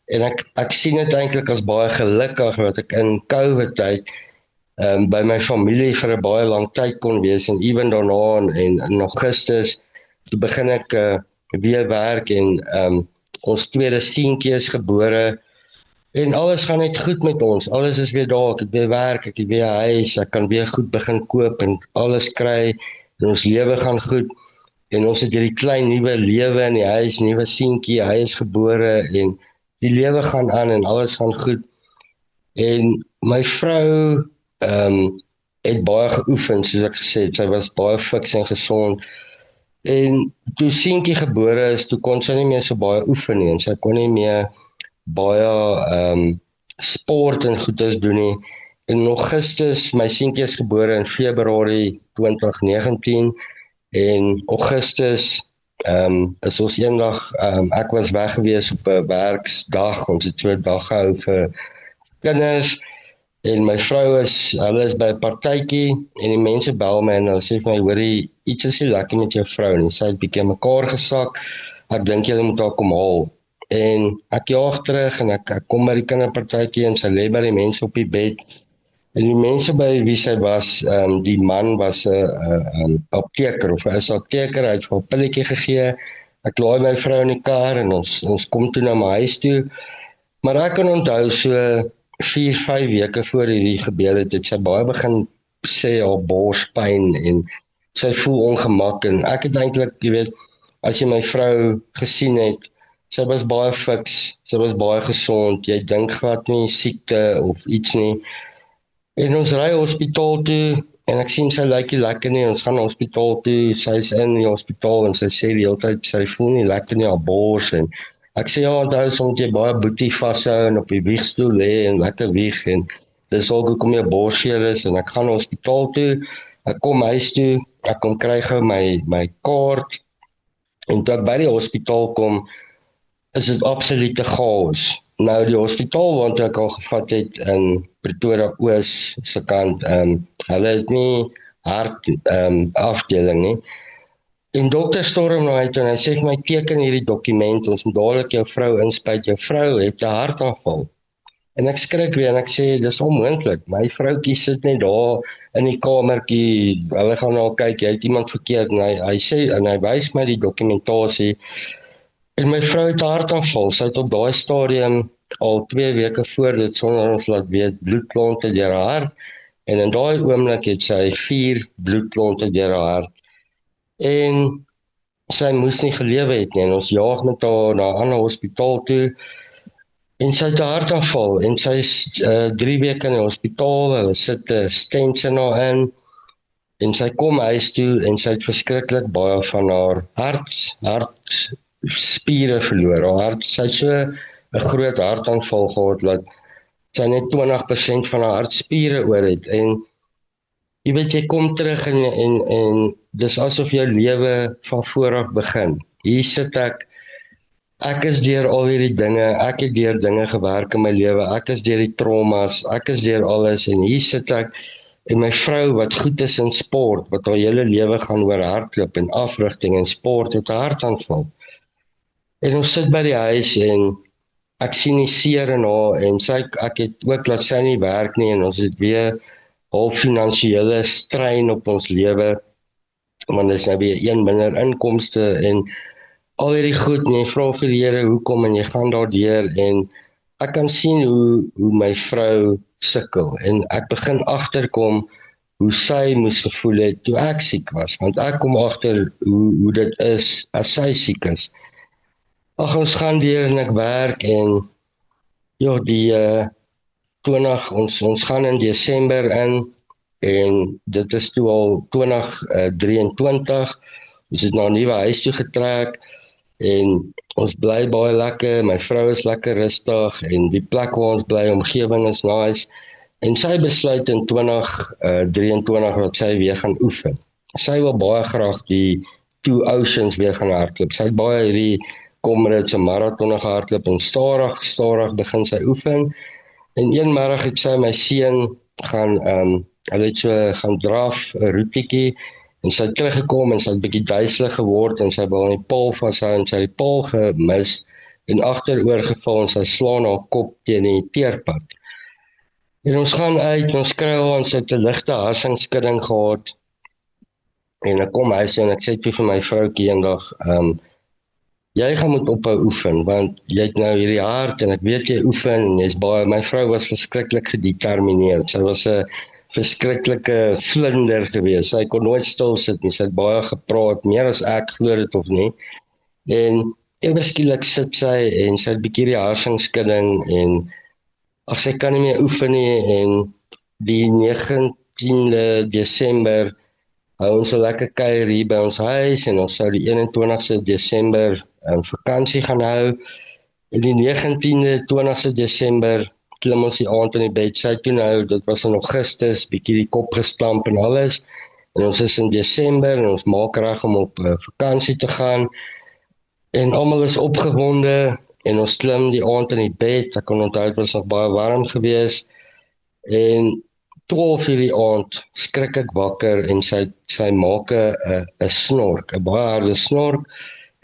En ek sien dit eintlik as baie gelukkig dat ek in COVID tyd by my familie vir 'n baie lang tyd kon wees en ewen daarna en in Augustus toe begin ek weer werk en ons tweede seentjie is gebore en alles gaan net goed met ons. Alles is weer daar, ek het weer werk, ek het weer 'n huis, ek kan weer goed begin koop en alles kry en ons lewe gaan goed. En ons het hierdie klein nuwe lewe in die huis, nuwe seentjie, hy is gebore en die lewe gaan aan en alles gaan goed. En my vrou het baie geoefen, soos ek gesê het, sy was baie fiks en gesond. En toe seentjie gebore is, toe kon sy nie meer so baie oefen nie, en sy kon nie meer baie sport en goedes doen nie. In Augustus, my seentjie is gebore in Februarie 2019 en Augustus is ons eendag, ek was weg gewees op 'n werksdag, ons het so 'n dag gehou vir kinders, en my vrou hulle is by 'n partytjie, en die mense bel my en hulle sê vir my, hoorie, iets is nie lekker met jou vrou, en sy het bietjie in mekaar gesak, ek dink julle moet haar kom haal. En ek jaag terug, en ek kom by die kinderpartytjie, en sy lê by die mense op die bed, en die mense by wie sy was, die man was 'n apteker, of hy is 'n apteker, hy het vir 'n pilletjie gegee, ek laai my vrou in die kar, en ons kom toe na my huis toe, maar ek kan onthou so 4-5 weke voor hierdie gebeur het sy baie begin sê haar borspyn en sy voel ongemak en ek het eintlik, jy weet, as jy my vrou gesien het, sy was baie fiks, sy was baie gesond, jy dink glad nie siekte of iets nie. En ons ry hospitaal toe en ek sien sy lyk nie lekker nie, ons gaan hospitaal toe, sy is in die hospitaal en sy sê die hele tyd sy voel nie lekker nie haar bors en ek sê ja, onthou soms jy baie boetie vashou en op die wiegstoel lê en lekker wieg en dis ook hoekom jy borsseer is en ek gaan hospitaal toe, ek kom huis toe, ek kom kry gou my kaart en toe ek by die hospitaal kom, is dit absolute chaos. Nou die hospitaal wat ek al gevat het in Pretoria Oos se kant, hulle het nie hart afdeling nie. En dokter storm nou uit en hy sê vir my teken hierdie dokument, ons moet dadelik jou vrou inspuit, jou vrou het 'n hartaanval. En ek skrik weer en ek sê dis onmoontlik. My vroutjie sit net daar in die kamertjie, hulle gaan nou kyk, jy het iemand verkeerd en hy sê en hy wys my die dokumentasie. En my vrou het 'n hartaanval. Sy het op daai stadium al 2 weke voor dit sonder ons laat weet bloedklonte deur haar hart en in daai oomblik het sy 4 bloedklonte deur haar hart. En sy moes nie gelewe het nie en ons jaag met haar na 'n ander hospitaal toe en sy het 'n hartaanval en sy is 3 weke in die hospitaal, hulle sit 'n stents in haar in en sy kom huis toe en sy het verskriklik baie van haar hartspiere verloor. Haar hart, sy het so 'n groot hartaanval gehad dat sy net 20% van haar hartspiere oor het en jy weet jy kom terug en dis asof jou lewe van voor af begin. Hier sit ek is deur al hierdie dinge, ek het deur dinge gewerk in my lewe, ek is deur die traumas, ek is deur alles en hier sit ek en my vrou wat goed is in sport, wat haar hele lewe gaan oor hardloop en afrigting en sport het 'n hartaanval. En ons sit by die huis en ek sien die seer in haar en ek het ook laat sy nie werk nie en ons het weer al finansiële strain op ons lewe, want dis nou weer een minder inkomste en al hierdie goed en jy vra vir die Here hoekom en jy gaan daardeur en ek kan sien hoe my vrou sukkel en ek begin agterkom hoe sy moes gevoel het toe ek siek was, want ek kom agter hoe dit is as sy siek is. Ag, ons gaan deur en ek werk en ja, die 20, ons gaan in Desember in en dit is toe al 2023, ons het na 'n nuwe huis toe getrek en ons bly baie lekker, my vrou is lekker rustig en die plek waar ons bly, omgewing is nice en sy besluit in 2023 dat sy weer gaan oefen. Sy wil baie graag die Two Oceans weer gaan hardloop. Sy het baie hierdie Comrades se marathon gehardloop en stadig begin sy oefen. En een middag het sy my seun gaan hulle het so gaan draf 'n roetjie en sy het teruggekom en sy het bietjie duiselig geword en sy wou aan die paal vashou en sy het die paal gemis en agteroor geval en sy slaan haar kop teen die teerpad. En ons gaan uit, ons kry haar en sy het 'n ligte harsingsskudding gehad. En ek kom huis en ek sê toe vir my vroutjie eendag, jy gaan moet ophou oefen, want jy het nou hierdie hart en ek weet jy oefen en jy's baie, my vrou was verskriklik gedetermineerd. Sy was 'n verskriklike vlinder geweest. Sy kon nooit stil sit nie. Sy het baie gepraat, meer as ek glo dit of nie. En ewe skielik sit sy en sy het 'n bietjie die harsingsskudding en ag sy kan nie meer oefen nie en die 19de Desember hou ons so lekker kuier hier by ons huis en ons sou die 21ste Desember vakansie gaan hou. En die 19de, 20ste Desember klim ons die aand in die bed, sy toe nou, dit was in Augustus, bietjie die kop gestamp en alles. En ons is in Desember en ons maak reg om op vakansie te gaan. En almal is opgewonde en ons klim die aand in die bed. Ek kon onthou dit was nog baie warm geweest. En 12 uur die aand skrik ek wakker en sy maak 'n snork, 'n baie harde snork.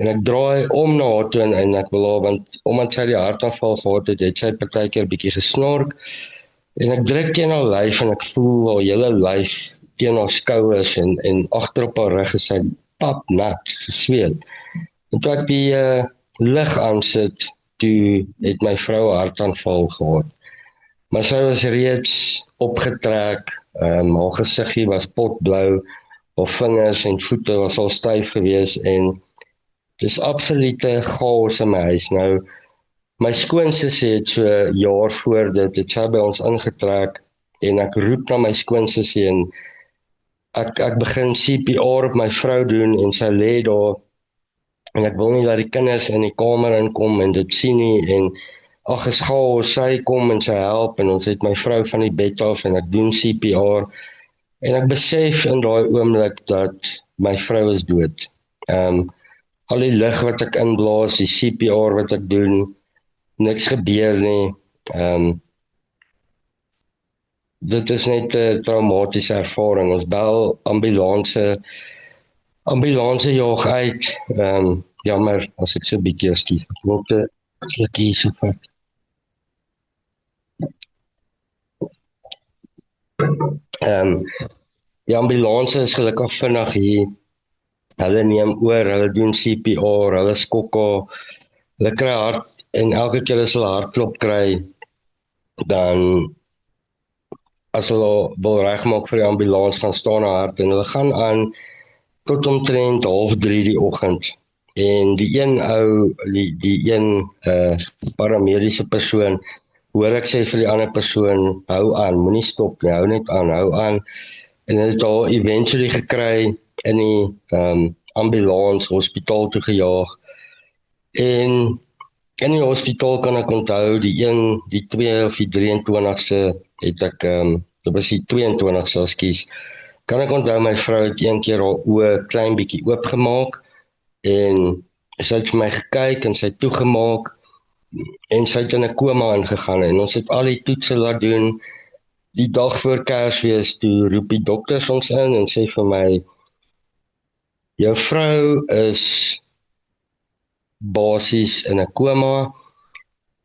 En ek draai om na haar toe en ek wil haar, want omdat sy die hartaanval gehad het sy partykeer bietjie gesnork. En ek druk teen haar lyf en ek voel haar hele lyf teen haar skouers en agter op haar rug is sy papnat gesweet. En toe ek die lig aansit, toe het my vrou 'n hartaanval gehad. Maar sy was reeds opgetrek, haar gesiggie was potblou, haar vingers en voete was al styf geweest en dis absolute chaos in my huis. Nou, my skoonsussie het so 'n jaar voor dit, het sy by ons ingetrek en ek roep na my skoonsussie en ek begin CPR op my vrou doen en sy lê daar en ek wil nie dat die kinders in die kamer inkom en dit sien nie en ag is chaos, sy kom en sy help en ons het my vrou van die bed af en ek doen CPR en ek besef in daai oomblik dat my vrou is dood. Al die lig wat ek inblaas, die CPR wat ek doen, niks gebeur nie. Dit is net 'n traumatiese ervaring. Ons bel ambulance jaag uit. Jammer as ek so 'n bietjie skiet. Ek wil dit hier so vat. Die ambulance is gelukkig vinnig hier. Hulle neem oor, hulle doen CPR, hulle skok haar, hulle kry hart en elke keer as hulle hartklop kry, dan as hulle wil regmaak vir die ambulans gaan staan haar hart en hulle gaan aan tot omtrent 2:30 die oggend. En die een ou, die een paramediese persoon, hoor ek sê vir die ander persoon, hou aan, moenie stop nie, hou net aan, hou aan. En hulle het haar eventually gekry in die ambulans hospitaal toe gejaag. En in die hospitaal kan ek onthou, die 2 of die 23ste het ek, dit was die 22ste, ekskuus, kan ek onthou my vrou het een keer haar oë klein bietjie oopgemaak en sy het vir my gekyk en sy het toegemaak en sy het in 'n koma ingegaan en ons het al die toetse laat doen. Die dag voor Kersfees toe roep die dokters ons in en sê vir my, jou vrou is basies in 'n koma.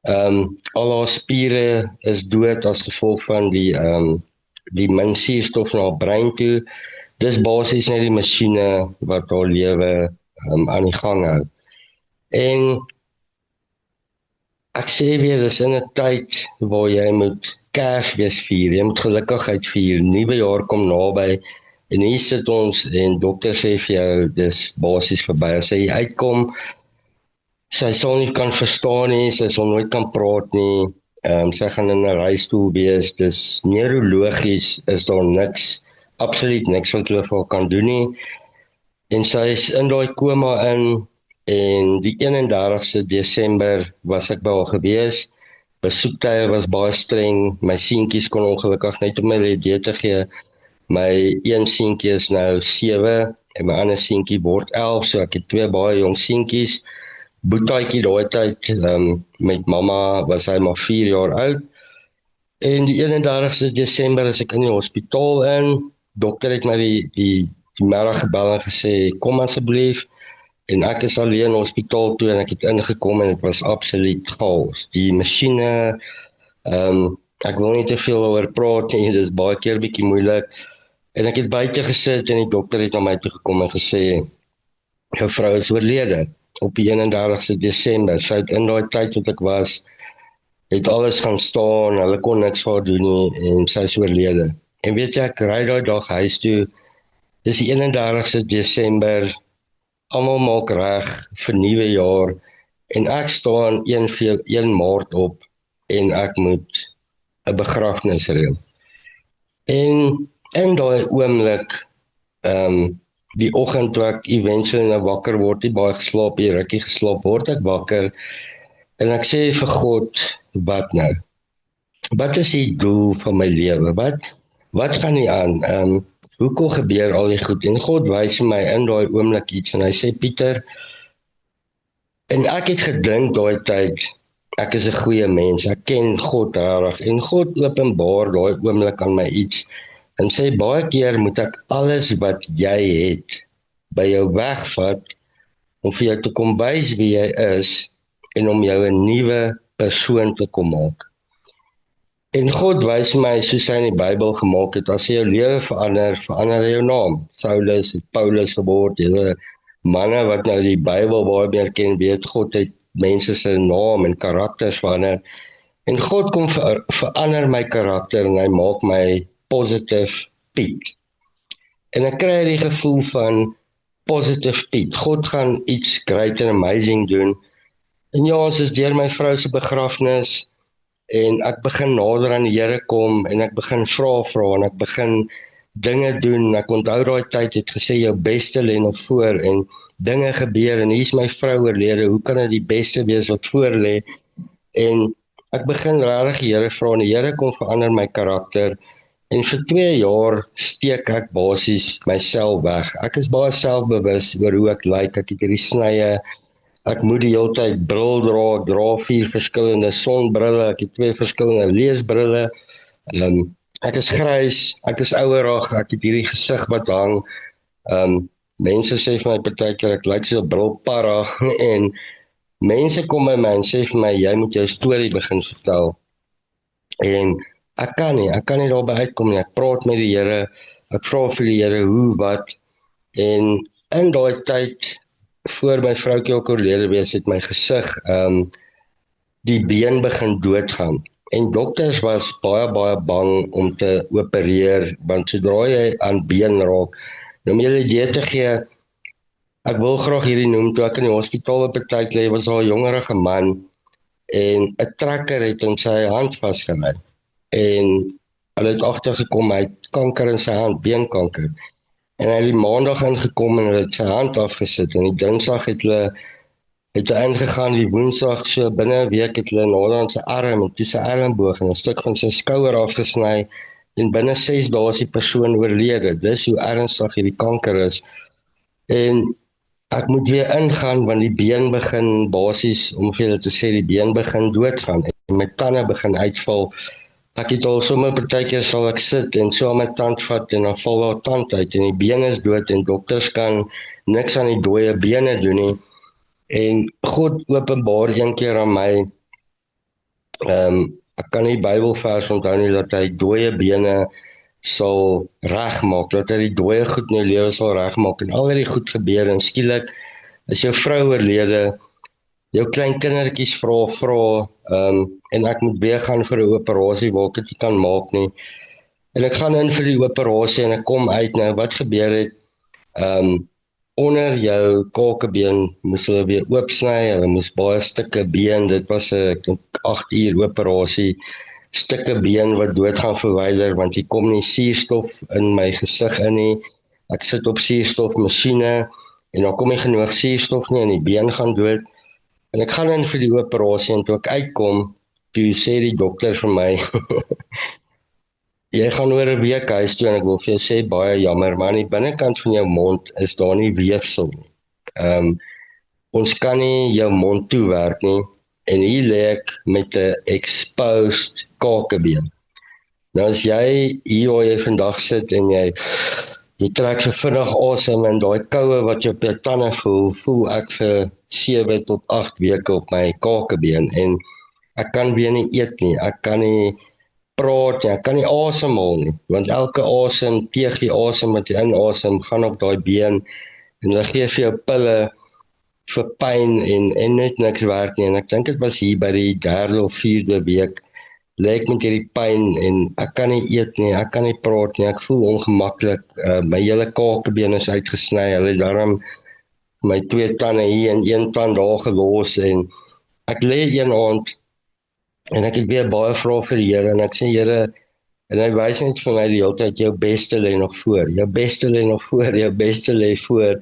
Al haar spiere is dood as gevolg van die min suurstof na haar brein toe. Dis basies net die masjiene wat haar lewe aan die gang hou. En ek sê weer, dis in 'n tyd waar jy moet Kersfees vier, jy moet gelukkigheid vier, nuwe jaar kom naby en hier sit ons en dokter sê vir jou, dis basies verby. As jy uitkom, sy sal nie kan verstaan nie, sy sal nooit kan praat nie, sy gaan in 'n reistool wees, dis neurologies is daar niks, absoluut niks wat hulle vir haar kan doen nie. En sy is in daai koma in en die 31ste Desember was ek by haar gewees. Besoektye was baie streng, my seentjies kon ongelukkig net op my LED te gee. My een seentjie is nou 7 en my ander seentjie word 11, so ek het 2 baie jong seentjies. Boetaatjie daai tyd, met mamma was hy maar 4 jaar oud. En die 31ste Desember is ek in die hospitaal in. Dokter het my die middag gebel en gesê, kom asseblief. En ek is alleen in die hospitaal toe en ek het ingekom en dit was absoluut chaos. Die masjiene, ek wil nie te veel oor praat nie, dit is baie keer bietjie moeilik. En ek het buite gesit en die dokter het na my toe gekom en gesê, jou vrou is oorlede op die 31ste Desember. Sy het in daai tyd wat ek was, het alles gaan staan, hulle kon niks vir haar doen nie en sy is oorlede. En weet jy, ek ry daai dag huis toe, dis die 31ste Desember, almal maak reg vir nuwe jaar en ek staan 1 Maart op en ek moet 'n begrafnis reël. En in daai oomblik, die oggend toe ek eventually nou wakker word, nie baie geslaap, hier rukkie geslaap, word ek wakker en ek sê vir God, wat nou? Wat is die doel van my lewe? Wat gaan nie aan? hoekom gebeur al die goed? En God wys my in daai oomblik iets en hy sê, Pieter, en ek het gedink daai tyd, ek is 'n goeie mens, ek ken God rarig, en God openbaar daai oomblik aan my iets, en sê, baie keer moet ek alles wat jy het, by jou wegvat, om vir jou te kom wys wie jy is, en om jou 'n nuwe persoon te kom maak. En God wys my, soos hy in die Bybel gemaak het, as jy jou lewe verander, verander hy jou naam. Saulus het Paulus geword, julle manne wat nou die Bybel baie meer ken, weet God het mense se naam en karakters verander. En God kom verander my karakter en hy maak my Positive Piet. En ek kry die gevoel van Positive Piet. God gaan iets great and amazing doen. En ja, ons is deur my vrou se begrafnis en ek begin nader aan die Here kom en ek begin vra en ek begin dinge doen. Ek onthou daai tyd het gesê jou beste lê nog voor en dinge gebeur en hier is my vrou oorlede. Hoe kan dit die beste wees wat voor lê? En ek begin regtig die Here vra en die Here kom verander my karakter. En vir 2 jaar steek ek basies myself weg. Ek is baie selfbewus oor hoe ek lyk. Ek het hierdie snye. Ek moet die hele tyd bril dra. Ek dra 4 verskillende sonbrille. Ek het 2 verskillende leesbrille. Ek is grys. Ek is ouerig. Ek het hierdie gesig wat hang. Mense sê vir my partykeer ek lyk so 'n brilparra en mense kom by my en sê vir my jy moet jou storie begin vertel. En ek kan nie daarby uitkom nie. Ek praat met die Here, ek vra vir die Here hoe, wat, en in daai tyd, voor my vroukie ook oorlede wees, het my gesig, die been begin doodgaan. En dokters was baie bang om te opereer, want sodra jy aan been raak, nou om julle idee te gee, ek wil graag hierdie noem, toe ek in die hospitaal op 'n tyd lê, was daar 'n jongerige man, en 'n trekker het in sy hand vasgery. En hulle het agtergekom hy het kanker in sy hand, beenkanker. En hy het die maandag ingekom en hulle het sy hand afgesit en die dinsdag het hulle ingegaan, die woensdag so binne 'n week het hulle nader aan sy arm en toe sy elleboog en 'n stuk van sy skouer afgesny en binne 6 dae is die persoon oorlede. Dis hoe ernstig hierdie kanker is. En ek moet weer ingaan want die been begin basies, om vir julle te sê, die been begin doodgaan en my tande begin uitval. Ek het al sommer partykeer sal ek sit en so aan my tand vat en dan val daar tand uit en die been is dood en dokters kan niks aan die dooie bene doen nie. En God openbaar een keer aan my, ek kan nie Bybelvers onthou nie, dat hy dooie bene sal regmaak, dat hy die dooie goed in jou lewe sal regmaak en al hierdie goed gebeur en skielik is jou vrou oorlede, jou klein kindertjies vra, en ek moet weer gaan vir 'n operasie waar ek dit nie kan maak nie. En ek gaan in vir die operasie en ek kom uit nou, wat gebeur het, onder jou kakebeen moes hulle weer oopsny, hulle moes baie stukke been, dit was 'n 8 uur operasie, stukke been wat dood gaan verwyder, want hier kom nie suurstof in my gesig in nie, ek sit op suurstofmasjiene, en dan kom nie genoeg suurstof nie, en die been gaan dood, en ek gaan in vir die operasie, en toe ek uitkom, toe sê die dokter vir my, jy gaan oor 'n week huis toe, en ek wil vir jou sê, baie jammer, maar aan die binnekant van jou mond is daar nie weefsel nie. Ons kan nie jou mond toewerk nie, en hier lê ek met 'n exposed kakebeen. Nou as jy hier waar jy vandag sit en jy trek so vinnig asem en daai koue wat jy op jou tande voel ek vir 7 tot 8 weke op my kakebeen en ek kan weer nie eet nie, ek kan nie praat nie, ek kan nie asemhaal nie, want elke asem, teegie asem wat jy inasem, gaan op daai been en hulle gee vir jou pille vir pyn en net niks werk nie, en ek dink dit was hier by die 3de of 4de week, lê ek met hierdie pyn en ek kan nie eet nie, ek kan nie praat nie, ek voel ongemaklik, my hele kakebeen is uitgesny, hulle het daarom my 2 tande hier en 1 tand daar gelos en ek lê een aand en ek het weer baie vrae vir die Here en ek sê Here, en hy wys net vir my die hele tyd, jou beste lê nog voor, jou beste lê nog voor, jou beste lê voor.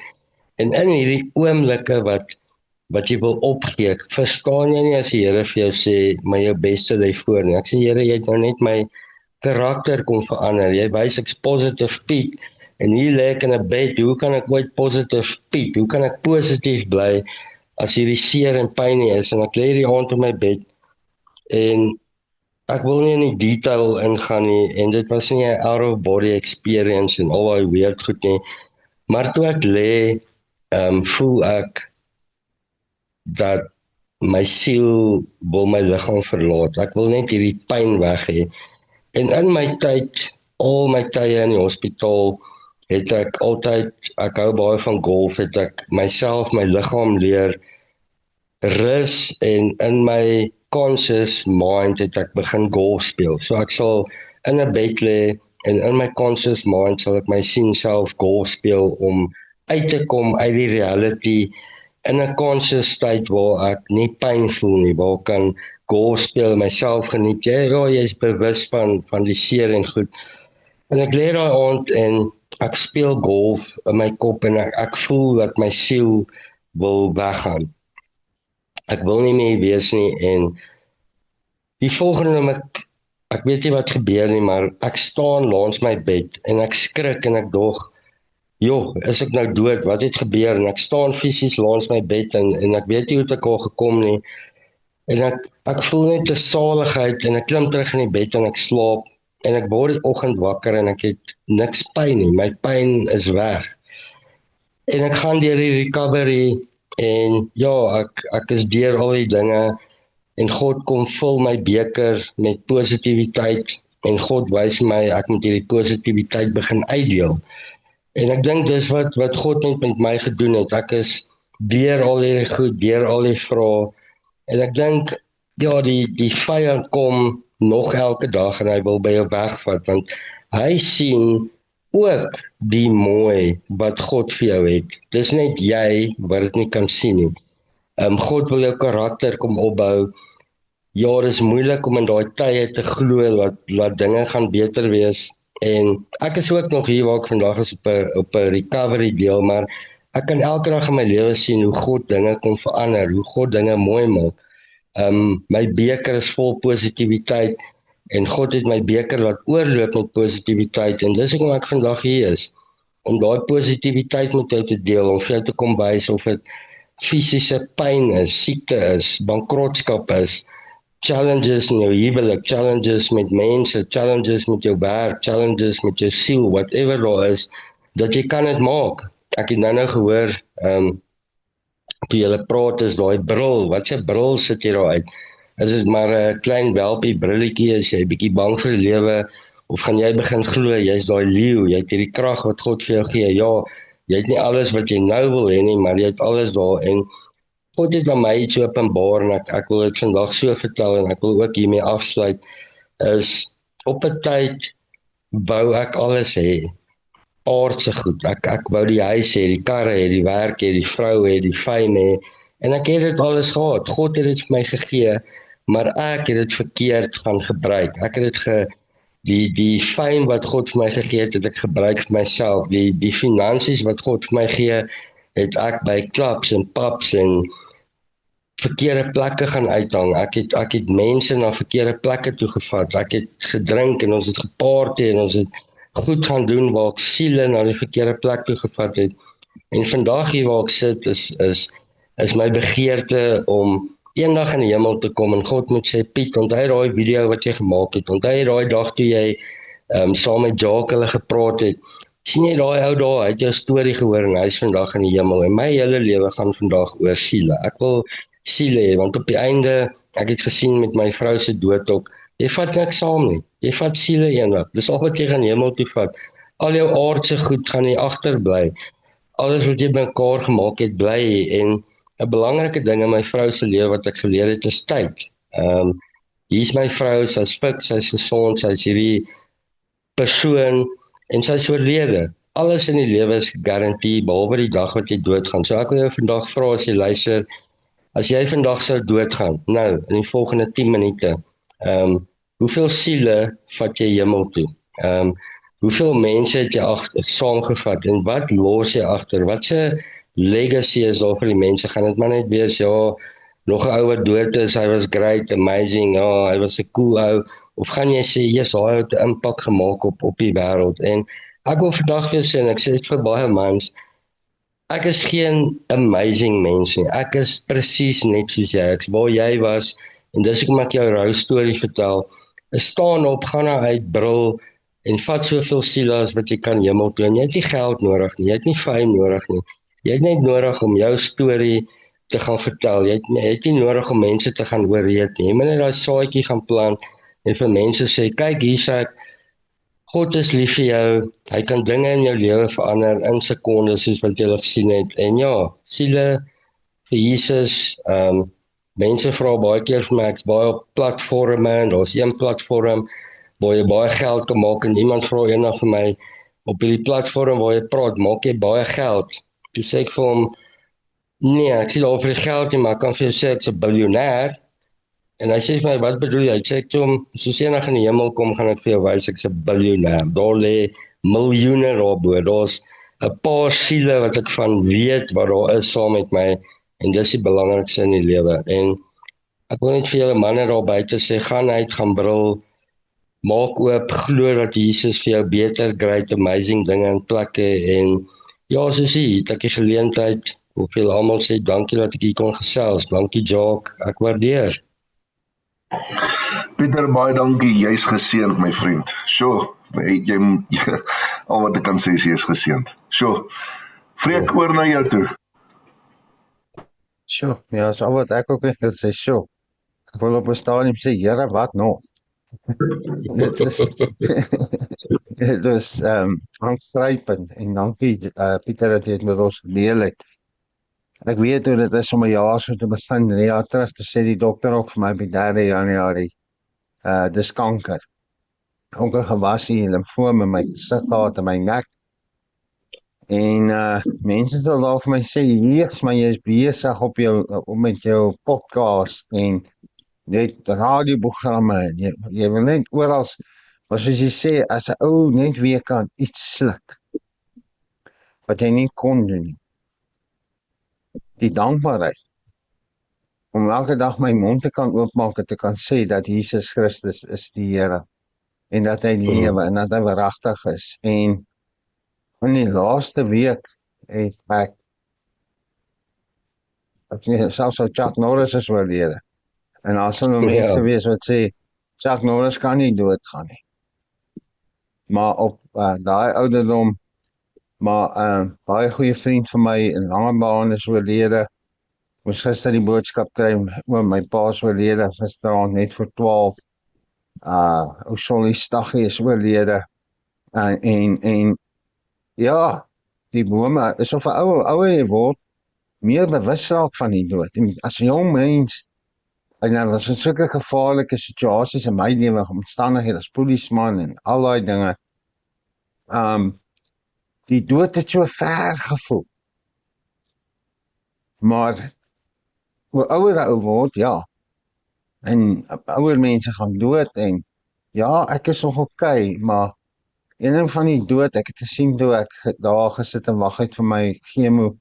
En in hierdie oomblikke wat jy wil opgee, ek verstaan jy nie as die Here vir jou sê, maar jou beste lê voor nie. Ek sê Here, jy het nou net my karakter kom verander. Jy wys ek's positive Piet En hier lê ek in 'n bed, hoe kan ek ooit positief piek? Hoe kan ek positief bly as hierdie seer en pyn nie is? En ek lê hierdie aand op my bed en ek wil nie in die detail ingaan nie en dit was nie 'n out of body experience en al daai weird goed nie. Maar toe ek lê, voel ek dat my siel wil my liggaam verlaat. Ek wil net hierdie pyn weg hê. En in my tyd, al my tye in die hospitaal, het ek altyd, ek hou baie van golf, het ek myself, my liggaam leer rus en in my conscious mind het ek begin golf speel. So ek sal in 'n bed lê en in my conscious mind sal ek my sien self golf speel om uit te kom uit die reality in 'n conscious state waar ek nie pyn voel nie, waar ek kan golf speel, myself geniet. Ja, jy is bewus van die seer en goed. En ek lê daai aand en ek speel golf in my kop en ek voel dat my siel wil weggaan. Ek wil nie meer wees nie en die volgende ek weet nie wat gebeur nie, maar ek staan langs my bed en ek skrik en ek dog, joh, is ek nou dood? Wat het gebeur? En ek staan fisies langs my bed en ek weet nie hoe ek al gekom nie. En ek voel net 'n saligheid en ek klim terug in die bed en ek slaap en ek word die oggend wakker en ek het niks pyn nie. My pyn is weg. En ek gaan deur die recovery en ja, ek is deur al die dinge en God kom vul my beker met positiwiteit en God wys my ek moet hierdie positiwiteit begin uitdeel. En ek dink dis wat God net met my gedoen het. Ek is deur al hierdie goed, deur al die vrae en ek dink ja, die vyand kom nog elke dag en hy wil by jou wegvat want hy sien ook die mooi wat God vir jou het. Dis net jy wat dit nie kan sien nie. God wil jou karakter kom opbou. Ja, dit is moeilik om in daai tye te glo dat dinge gaan beter wees. En ek is ook nog hier waar ek vandag is op 'n recovery deel, maar ek kan elke dag in my lewe sien hoe God dinge kom verander, hoe God dinge mooi maak. My beker is vol positiwiteit en God het my beker laat oorloop met positiwiteit en dis hoekom ek vandag hier is. Om daai positiwiteit met jou te deel, om vir jou te kom wys of dit fisiese pyn is, siekte is, bankrotskap is, challenges in jou huwelik, challenges met mense, challenges met jou werk, challenges met jou siel, whatever daar is, dat jy kan dit maak. Ek het nou gehoor, toe julle praat is daai bril, wat se bril sit jy daar uit? Is dit maar 'n klein welpie brilletjie, is jy bietjie bang vir die lewe, of gaan jy begin glo, jy's daai leeu, jy het hierdie krag wat God vir jou gee, ja, jy het nie alles wat jy nou wil hê nie, maar jy het alles daar, en God het aan my iets openbaar, en ek wil dit vandag so vertel, en ek wil ook hiermee afsluit, is, op 'n tyd, wou ek alles hê, aardse goed, ek wou die huis hê, die karre hê, die werk hê, die vrou hê, die fame hê, en ek het dit alles gehad, God het dit vir my gegee, maar ek het dit verkeerd gaan gebruik, ek het dit die fame wat God vir my gegee het ek gebruik vir myself, die finansies wat God vir my gee, het ek by clubs en pubs en verkeerde plekke gaan uithang, ek het mense na verkeerde plekke toegevat, ek het gedrink en ons het geparty en ons het goed gaan doen waar ek siele na die verkeerde plek toegevat het, en vandag hier waar ek sit is my begeerte om eendag in die hemel te kom en God moet sê, Piet, onthou daai video wat jy gemaak het, onthou daai dag toe jy saam met Jacques hulle gepraat het, sien jy daai ou daar, hy het jou storie gehoor en hy is vandag in die hemel, en my hele lewe gaan vandag oor siele, ek wil siele hê, want op die einde, ek het gesien met my vrou se dood ook, jy vat niks saam nie, jy vat siele eendag, dis al wat jy gaan hemel toe vat, al jou aardse goed gaan jy agterbly, alles wat jy mekaar gemaak het, bly, en 'n belangrike ding in my vrou se lewe wat ek geleer het is tyd. Hier is my vrou, sy's fik, sy's gesond, sy's hierdie persoon en sy's oorlede. Alles in die lewe is garantie behalwe die dag wat jy doodgaan. So ek wil jou vandag vra as jy luister, as jy vandag sou doodgaan, nou in die volgende 10 minute, hoeveel siele vat jy hemel toe? Hoeveel mense het jy saamgevat en wat los jy agter? Wat se legacy is daar vir die mense, gaan dit maar net wees, ja, nog 'n ou wat dood is, hy was great, amazing, ja, hy was 'n cool ou, of gaan jy sê, yes, hy het 'n impak gemaak op die wêreld, en Ek wil vandag vir jou sê, en ek sê dit vir baie mans, ek is geen amazing mens nie. Ek is presies net soos jy. Ek's waar jy was en dis hoekom ek jou rou storie vertel. Staan op, gaan na uit, brul en vat soveel siele as wat jy kan hemel toe. En jy het nie geld nodig nie, jy het nie fame nodig nie. Jy het net nodig om jou storie te gaan vertel. Jy het nie nodig om mense te gaan ooreed nie. Jy moet net daai saadjie gaan plant en vir mense sê, kyk hier's ek. God is lief vir jou. Hy kan dinge in jou lewe verander in sekondes soos wat jy al gesien het. En ja, siele vir Jesus. Mense vra baie keer vir my, ek's baie op platforme en daar's een platform waar jy baie geld kan maak en iemand vra eendag vir my op hierdie platform waar jy praat, maak jy baie geld? Toe sê ek vir hom, nee, ek sê daar vir die geld nie, maar ek kan vir jou sê ek's 'n biljoenêr. En hy sê vir my, wat bedoel jy? Ek sê toe hom, soos eendag in die hemel kom, gaan ek vir jou wys ek's 'n biljoenêr. Daar lê miljoene daarbo. Daar's 'n paar siele wat ek van weet wat daar is saam met my en dis die belangrikste in die lewe. En ek wil net vir julle manne daar buite sê, gaan uit, gaan brul, maak oop, glo dat Jesus vir jou beter, great, amazing dinge in plek het en ja, soos hier, het ek die geleentheid, hoeveel almal sê, dankie dat ek hier kon gesels, dankie Jacques, ek waardeer.
Pieter, baie dankie, jy's geseënd my vriend. Sjoe, jy al wat ek kan sê is jy's geseënd. Sjoe, Freek, oor na jou toe.
Sjoe, ja, so wat ek ook net wil sê, sjoe. Ek wil op 'n stadium sê, Here, wat nog? Dit is dit is aangrypend en dankie Pieter dat jy dit met ons gedeel het. Ek weet hoe dit is om 'n jaar so te begin, 3 jaar terug te sê die dokter ook vir my op die 3 Januarie, dis kanker. Ook 'n gewasie limfoom in my gesig gehad en my nek. En mense sal daar vir my sê, "Jesus, maar jy is besig op met jou podcast en net radioprogramme en jy wil net oral, maar soos jy sê, as 'n ou net weer kan iets sluk wat jy nie kon doen nie. Die dankbaarheid om elke dag my mond te kan oopmaak en te kan sê dat Jesus Christus is die Here en dat hy lewe en dat hy waaragtig is. En in die laaste week het ek selfs ou Chuck Norris is oorlede. En daar sal mense wees wat sê, Chuck Norris kan nie doodgaan nie. Maar op daai ouderdom, maar baie goeie vriend van my in Langebaan is oorlede. Moes gister die boodskap kry, oom, my pa is oorlede gisteraan net voor 12. Ou Solly Staggie is oorlede. En ja, die bome is of 'n ouer jy word, meer bewus raak van die dood. En as 'n jong mens, en dan was dit sulke gevaarlike situasies in my lewe, omstandighede as polisieman en al daai dinge. Die dood het so ver gevoel. Maar hoe ouer ou word, ja. En ouer mense gaan dood en ja, ek is nog okay, maar een ding van die dood, ek het gesien toe ek daar gesit en wag het vir my chemo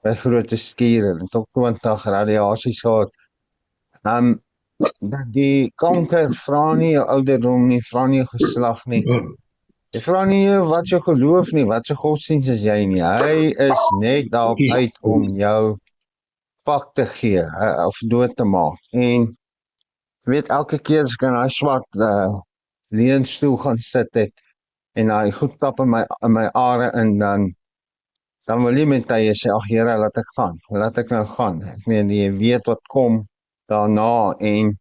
by Grote Skuur en tot 20 radiasies gehad. Die kanker vra nie jou ouderdom nie, vra nie jou geslag nie. Jy vra nie wat jy geloof nie, wat jy godsdienst is jy nie. Hy is net daarop uit om jou pak te gee, of dood te maak. En weet, elke keer as ek in hy swart leunstoel gaan sit het, en hy goed tap in my are en dan wil jy met hy sê, ag Here, laat ek nou gaan. Ek meen, jy weet wat kom daarna en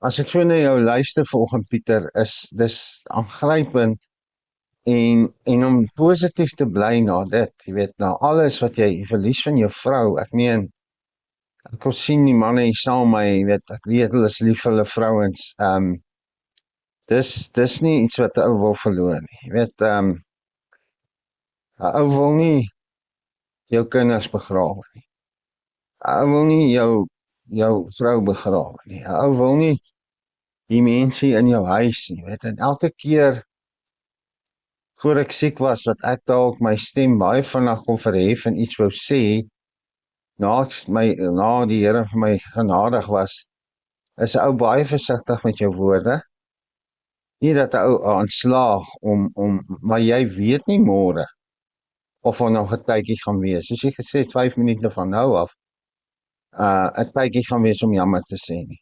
as ek so na jou luister vanoggend, Pieter, dis aangrypend en om positief te bly na dit, jy weet, na alles wat jy verlies van jou vrou, ek meen, ek kon sien die manne hier saam my, jy weet, ek weet hulle is lief vir hulle vrouens, dis nie iets wat 'n ou wil verloor nie, jy weet, 'n ou wil nie jou kinders begrawe nie, 'n ou wil nie jou vrou begrawe nie, 'n ou wil nie die mense in jou huis nie, weet, en elke keer voor ek siek was, wat ek dalk my stem baie vinnig kon verhef en iets wou sê, na die Here vir my genadig was, is 'n ou baie versigtig met jou woorde. nie dat 'n ou aanslaag maar jy weet nie môre of er nog 'n tydjie gaan wees. Soos jy gesê het, 5 minute van nou af, 'n tydjie gaan wees om jammer te sê nie.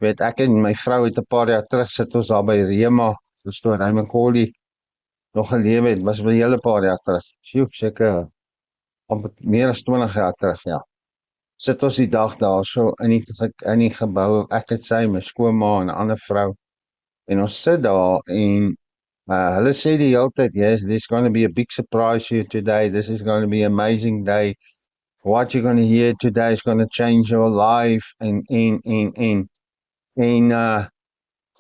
Weet ek en my vrou het 'n paar jaar terug sit ons daar by Rema, dis toe Raymond Collie nog gelewe het, was wel 'n hele paar jaar terug. Sjoe, seker amper meer as 20 jaar terug, ja. Sit ons die dag daar so in die gebou, ek het sy, my skoonma en 'n ander vrou, en ons sit daar en hulle sê die hele tyd, yes, this is going to be a big surprise for you today, this is going to be an amazing day, what you're going to hear today is going to change your life, en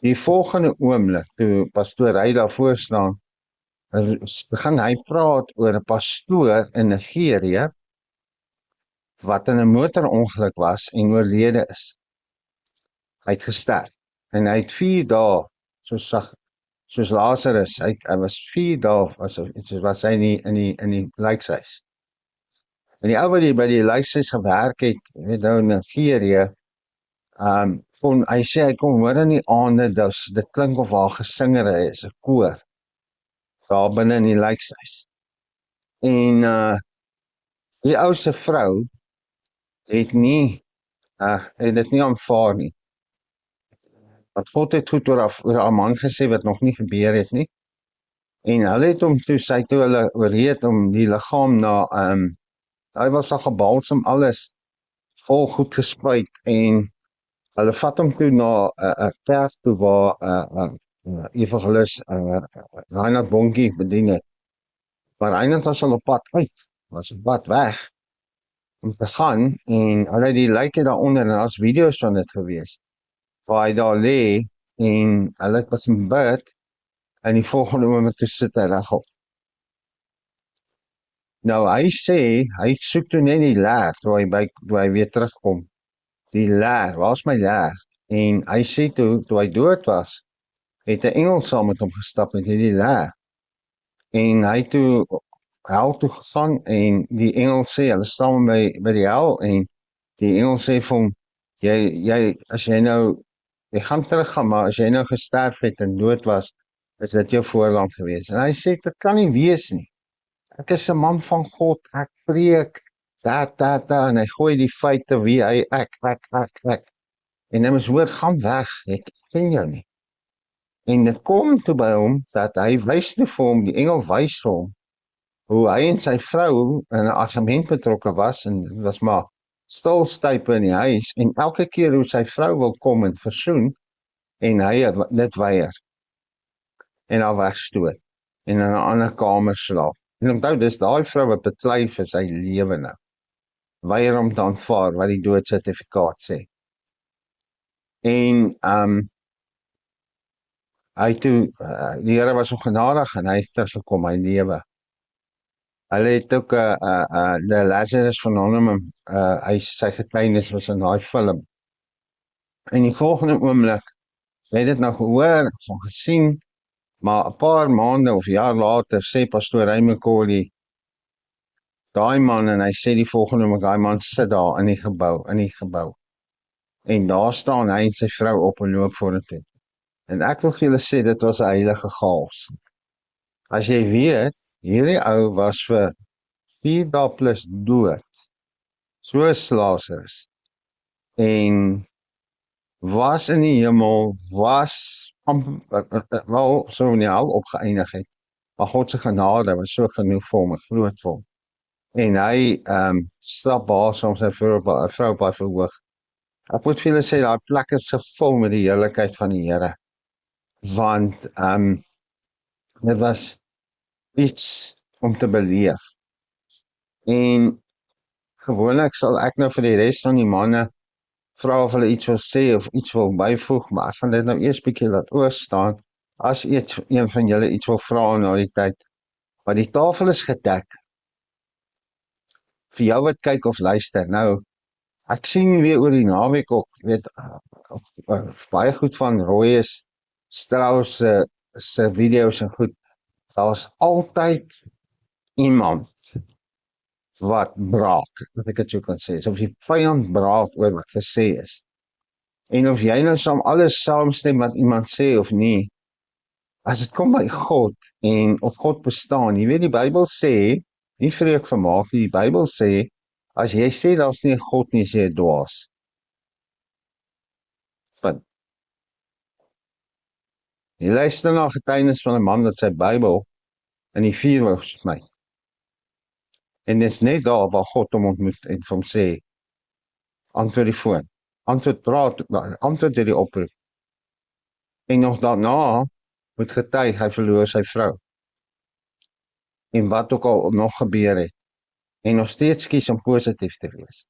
die volgende oomblik, toe pastoor hy daarvoor staan, begin hy praat oor 'n pastoor in Nigerië, wat in 'n motorongeluk was en oorlede is. Hy het gesterf, en hy het 4 dae, soos Lazarus, hy was 4 dae, was hy in die lijkhuis. En die ou wat by die lijkhuis gewerk het, weet nou in Nigerië, hy sê, hy kon hoor in die aande, dit klink of haar gesingere is, 'n koor, daar binne in die lijkhuis. En die ou se vrou het dit nie aanvaar nie. Want God het goed oor haar man gesê wat nog nie gebeur het nie. En hulle het hom toe hulle oorreed om die liggaam na, hy was al gebalsem, alles vol goed gespuit, en hulle vat hom toe na 'n kerk toe waar evangelis Reinhard Bonkie bedien het. Maar Reinhard was al op pad uit, was op pad weg om te gaan, en hulle die lyke daaronder, en as video's van dit gewees, waar hy daar lê, en hulle was in bid, en die volgende oomblik toe sit hy regop. Nou hy sê, hy soek toe net die leer, toe hy weer terugkom. Die leer, waar's my leer? En hy sê toe hy dood was, het 'n engel saam met hom gestap met hierdie leer. En hy toe hel toe gegaan, en die engel sê, hulle staan by die hel, en die engel sê vir hom, jy gaan teruggaan, maar as jy nou gesterf het en dood was, is dit jou voorland gewees. En hy sê, dit kan nie wees nie. Ek is 'n man van God, ek preek, en hy gooi die feite wie hy, ek. En hy moes hoor, gaan weg, ek ken jou nie. En dit kom toe by hom, dat hy wys toe vir hom, die engel wys vir hom, hoe hy en sy vrou in 'n argument betrokke was, en dit was maar stilstype in die huis, en elke keer hoe sy vrou wil kom en versoen, en hy dit weier, en haar wegstoot, en in 'n ander kamer slaap. En onthou, dis daai vrou wat beklei vir sy lewe nou, weier om te aanvaar wat die doodsertifikaat sê. En die Here was so genadig, en hy het teruggekom, hy lewe. Hulle het ook The Lazarus Phenomenon, sy getuienis was in daai film. En die volgende oomblik, hy het dit nou gehoor, van gesien, maar 'n paar maande of jaar later sê pastoor Raymond Collie, daai man, en hy sê die volgende oomblik, daai man sit daar in die gebou. En daar staan hy en sy vrou op en loop vorentoe. En ek wil vir julle sê, dit was 'n heilige chaos. As jy weet, hierdie ou was vir 4 dae plus dood, soos Lazarus, en was in die hemel, was wel so in die hel opgeëindig het, maar God se genade was so genoeg vir hom, groot vir hom. En hy stap daar soms sy vrou by verhoog. Ek moet vir julle sê, daai plek is gevul met die heerlikheid van die Here, want dit was iets om te beleef. En gewoonlik sal ek nou vir die res van die manne vra of hulle iets wil sê of iets wil byvoeg, maar ek gaan dit nou eers bietjie laat oorstaan, as een van julle iets wil vra na die tyd. Maar die tafel is gedek, vir jou wat kyk of luister. Nou, ek sien weer oor die naweek ook, weet, baie goed van Roy Strauss se video's en goed, daar's altyd iemand wat braak, wat ek het so kan sê, of die vyand braak oor wat gesê is. En of jy nou alles saamstem wat iemand sê of nie, as dit kom by God en of God bestaan, jy weet die Bybel sê, nie vreek vermaak nie, die Bybel sê, as jy sê daar's nie 'n God nie, is jy 'n dwaas. Want jy luister na 'n getuienis van 'n man wat sy Bybel in die vuur wou smy. En dit is net daar waar God hom ontmoet en vir hom sê, antwoord die foon, antwoord deur die oproep. En nog daarna moet getuig, hy verloor sy vrou. En wat ook al nog gebeur het. En nog steeds kies om positief te wees.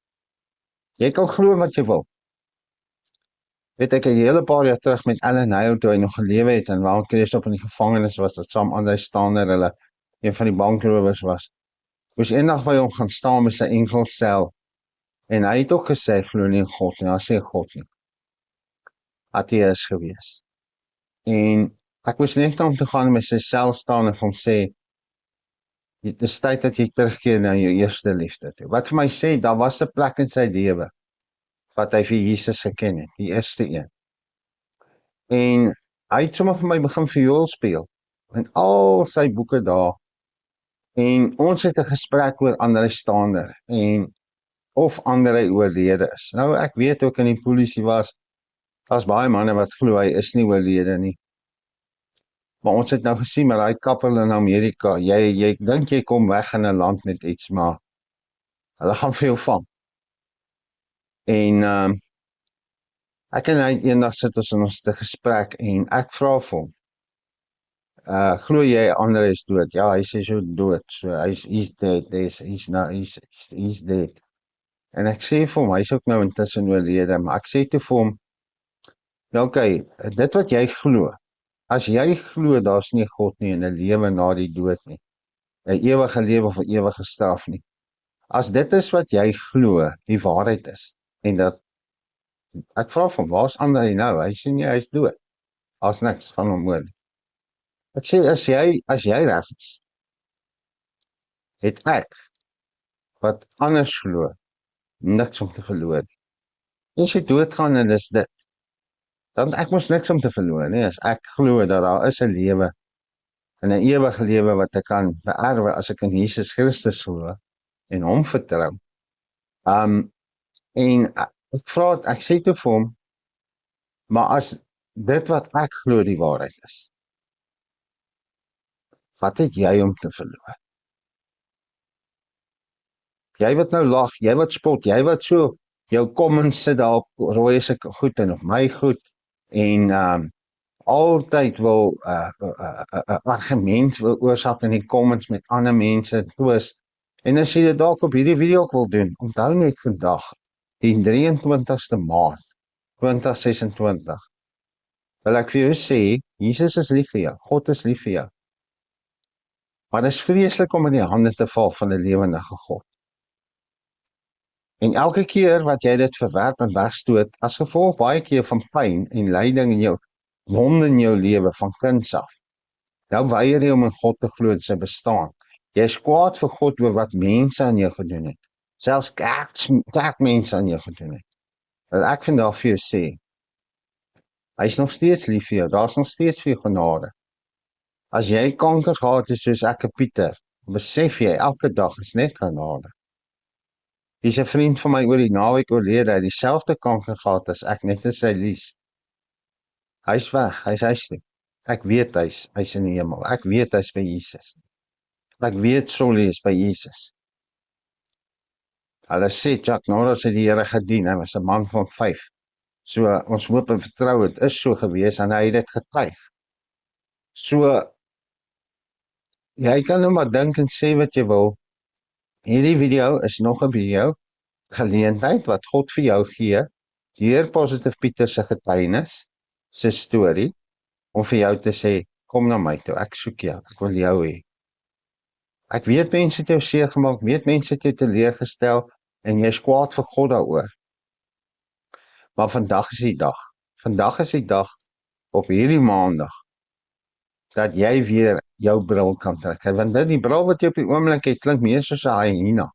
Jy kan glo wat jy wil. Weet ek 'n hele paar jaar terug met Ellen Hale toe hy nog gelewe het en waar Christoph in die gevangenis was, dat saam Andrei Stander hulle een van die bankrowers was. Moes eendag by hom gaan staan met sy enkel sel. En hy het ook gesê, glo nie in God nie, hy sê God nie. Ateïs gewees. En ek moes net om te gaan met sy sel staan en vir hom sê, dit is tyd dat jy terugkeer na jou eerste liefde toe. Wat vir my sê, daar was 'n plek in sy lewe wat hy vir Jesus geken het, die eerste een. En hy het sommer vir my begin viool speel in al sy boeke daar. En ons het 'n gesprek oor Andrei Stander en of Andrei oorlede is. Nou ek weet ook in die polisie daar's baie manne wat glo hy is nie oorlede nie. Maar ons het nou gesien met daai kappel in Amerika, jy dink jy kom weg in 'n land met iets, maar hulle gaan veel vang. En ek en hy eendag sit ons in ons te gesprek en ek vra vir hom, glo jy Andrei is dood? Ja, hy sê so dood. So he's dead. He's dead. En ek sê vir hom, hy's ook nou intussen oorlede, maar ek sê toe vir hom, nou okay, dit wat jy glo, as jy glo daar's nie God nie en 'n lewe na die dood nie, 'n ewige lewe of 'n ewige straf nie. As dit is wat jy glo, die waarheid is, en dat ek vra van waar's Andrei nou? Hy sê nee, hy's dood. Daar's niks van hom oor. Ek sê as jy reg is, het ek wat anders glo, niks om te verloor. As jy doodgaan en dis dit, dan ek mos niks om te verloor nie. As ek glo dat daar is 'n lewe, en 'n ewige lewe wat ek kan beerwe as ek in Jesus Christus glo en hom vertrou. En ek sê toe vir hom, maar as dit wat ek glo die waarheid is, wat het jy om te verloor? Jy wat nou lag, jy wat spot, jy wat so jou comments sit daar op rooi se goed en op my goed en altyd wil 'n argument wil oorsak in die comments met ander mense twis. En as jy dit dalk op hierdie video ook wil doen, onthou net vandag, die 23ste Maart 2026. Wil ek vir jou sê, Jesus is lief vir jou, God is lief vir jou. Maar dit is vreeslik om in die hande te val van 'n lewendige God. En elke keer wat jy dit verwerp en wegstoot, as gevolg baie keer van pyn en lyding in jou wonde in jou lewe van kinds af, nou weier jy om in God te glo in sy bestaan. Jy is kwaad vir God oor wat mense aan jou gedoen het. Selfs kerkmense aan jou gedoen het. Wil ek vandag vir jou sê, hy is nog steeds lief vir jou, daar's nog steeds vir jou genade. As jy kanker gehad het soos ek en Pieter, besef jy elke dag is net genade. Dis 'n vriend van my oor die naweek oorlede, hy dieselfde kanker gehad as ek, net as sy Lies. Hy's weg, hy's huis toe. Ek weet hy's in die hemel. Ek weet hy's by Jesus. Ek weet Solly is by Jesus. Hulle sê Chuck Norris het die Here gedien, hy was 'n man van 5. So ons hoop en vertrou dit is so gewees en hy het dit getuig. So jy kan nou maar dink en sê wat jy wil. Hierdie video is nog 'n video geleentheid wat God vir jou gee deur Positive Pieter se getuienis, sy storie, om vir jou te sê, kom na my toe, ek soek jou, ek wil jou hê. Ek weet mense het jou seer gemaak, ek weet mense het jou teleurgestel, en jy is kwaad vir God daaroor. Maar vandag is die dag. Vandag is die dag, op hierdie maandag, dat jy weer jou bril kan trek. Want dit die bril wat jy op die oomblik het, klink meer soos 'n hyena.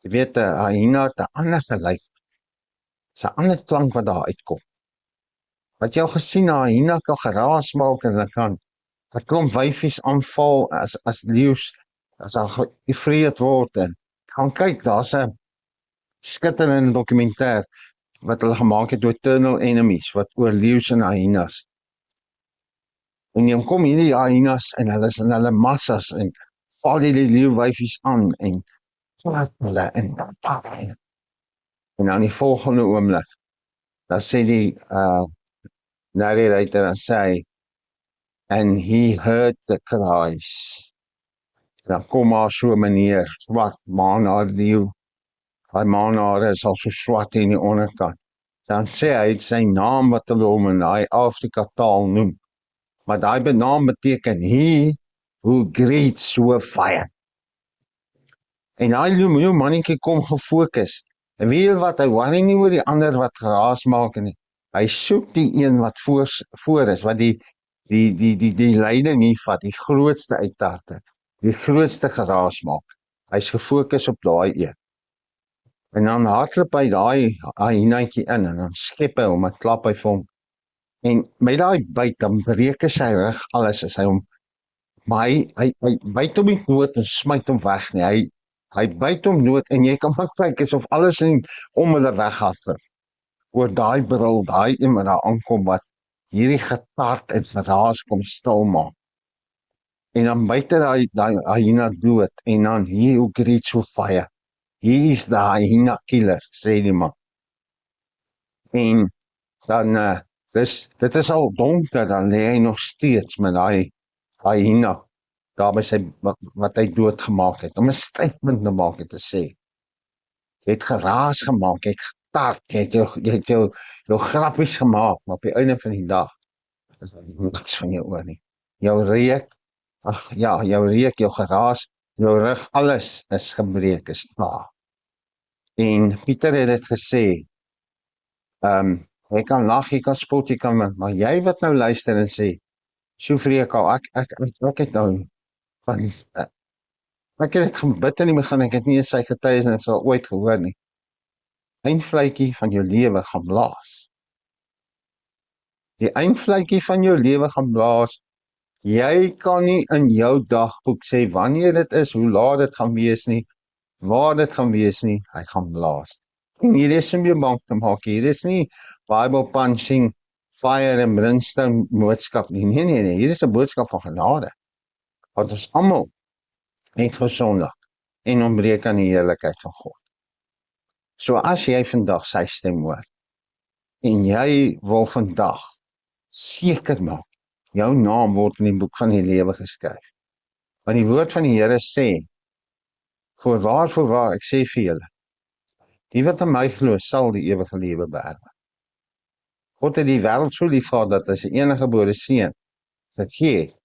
Jy weet, 'n hyena het 'n ander gelyk. Dis 'n ander klank wat daar uitkom. Wat jy al gesien, na hyena kan geraas maak en hulle kan 'n klomp wyfies aanval as leeu's, as daar gevreet word en gaan kyk, daar's 'n skitterende dokumentêr wat hulle gemaak het oor Eternal Enemies, wat oor leeu's en hyenas. En dan kom hierdie hyenas en hulle is in hulle massas en val die leeuwyfies aan en plat hulle en dan pak hy. En dan die volgende oomblik, dan sê die narrator, dan sê hy, and he heard the cries. Dan kom maar so 'n meneer, swart maanhaar leeu. Hy maanhare is al so swart in die onderkant. Dan sê hy sy naam wat hulle hom in daai Afrika taal noem. Maar daai naam beteken he who greets with fire. En daai leeu mannetjie kom gefokus. En weet jy wat, hy worry nie oor die ander wat geraas maak nie. Hy soek die een wat voor is, wat die leiding nie vat, die grootste uittarter, die grootste geraas maak. Hy's gefokus op daai een. En dan hardloop hy daai hyenaatjie in en dan skep hy hom, en klap hy vir hom. En met daai byt, dan breek hy sy rug, alles is hy hom. Maar hy byt hom nie dood en smyt hom weg nie. Hy byt hom dood en jy kan maar kyk asof alles om hulle weghardloop. Oor daai bril, daai een wat daar aankom wat hierdie getart en geraas kom stil maak. En dan byt hy daai hyena dood en dan he who greets with fire. He is the hyena killer, sê die man. En dan, dit is al donker, dan lê hy nog steeds met daai hyena, daar by sy, wat hy doodgemaak het, om 'n statement te maak en te sê, jy het geraas gemaak, jy het getart, jy het jou grappies gemaak, maar op die einde van die dag, is daar niks van jou oor nie. Jou reuk, jou geraas, jou rug, alles is gebreek, is klaar. En Pieter het dit gesê, jy kan lag, jy kan spot, jy kan, maar jy wat nou luister en sê, Sjoefreka, ek het nou, ek het dit gebid in die begin, ek het nie eens sy getuienis al ooit gehoor nie. Eindvletjie van jou lewe gaan blaas. Die eindvletjie van jou lewe gaan blaas. Jy kan nie in jou dagboek sê wanneer dit is, hoe laat dit gaan wees nie, waar dit gaan wees nie, hy gaan blaas. En hier is om jou bang te maak, hier is nie Bible punching, fire and brimstone boodskap nie, nee, hier is 'n boodskap van genade, want ons almal het gesondig en ontbreek aan die heerlikheid van God. So as jy vandag sy stem hoor, en jy wil vandag seker maak, jou naam word in die boek van die lewe geskryf. Want die woord van die Here sê, voorwaar, ek sê vir julle, die wat aan my glo, sal die ewige lewe beerwe. God het die wêreld so lief gehad dat hy sy enige gebore seun gegee het,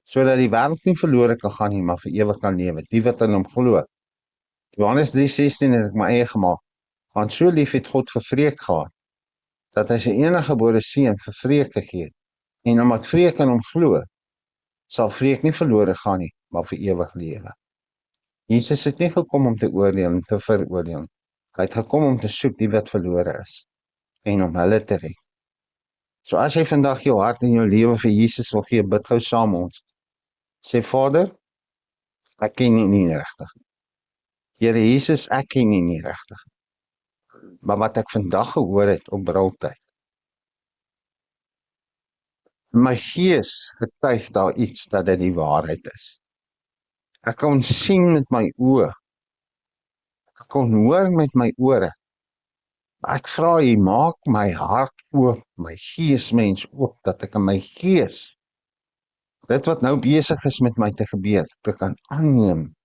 sodat die wêreld nie verlore kan gaan nie, maar vir ewig kan lewe, die wat in hom glo. Johannes 3:16 het ek my eie gemaak, want so lief het God vir vreek gehad, dat hy sy enige gebore seun vir vreek gegee het, en omdat vreek in hom glo, sal vreek nie verlore gaan nie, maar vir ewig lewe. Jesus het nie gekom om te oordeel en te veroordeel nie. Hy het gekom om te soek die wat verlore is, en om hulle te red. So as jy vandag jou hart en jou lewe vir Jesus wil gee, bid gou saam met ons. Sê, Vader, ek ken nie regtig. Here Jesus, ek ken nie regtig. Maar wat ek vandag gehoor het op briltyd, my gees getuig daar iets dat dit die waarheid is. Ek kon sien met my oë, ek kon hoor met my ore. Ek vra U, maak my hart oop, my geesmens oop, dat ek in my gees dit wat nou besig is met my te gebeur, te kan aanneem,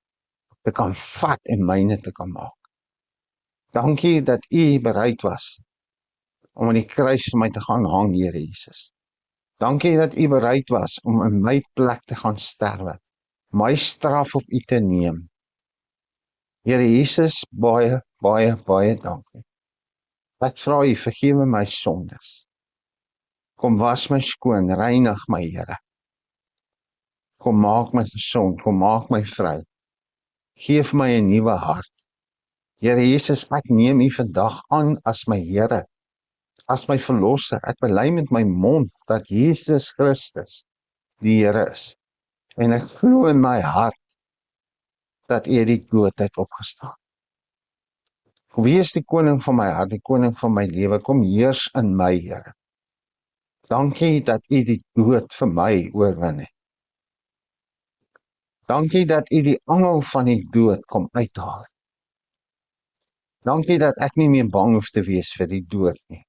te kan vat en myne te kan maak. Dankie dat U bereid was om aan die kruis vir my te gaan hang, Here Jesus. Dankie dat U bereid was om in my plek te gaan sterwe, my straf op U te neem. Here Jesus, baie dankie. Ek vra U, vergewe my sondes. Kom was my skoon, reinig my, Here. Kom maak my gesond, kom maak my vry. Geef my 'n nuwe hart. Here Jesus, ek neem U vandag aan as my Here, as my verlosser. Ek bely met my mond dat Jesus Christus die Here is. En ek glo in my hart dat U uit die dood het opgestaan. Wie is die koning van my hart, die koning van my lewe? Kom heers in my, Here. Dankie dat U die dood vir my oorwin het. Dankie dat U die angel van die dood kom uithaal. Dankie dat ek nie meer bang hoef te wees vir die dood nie.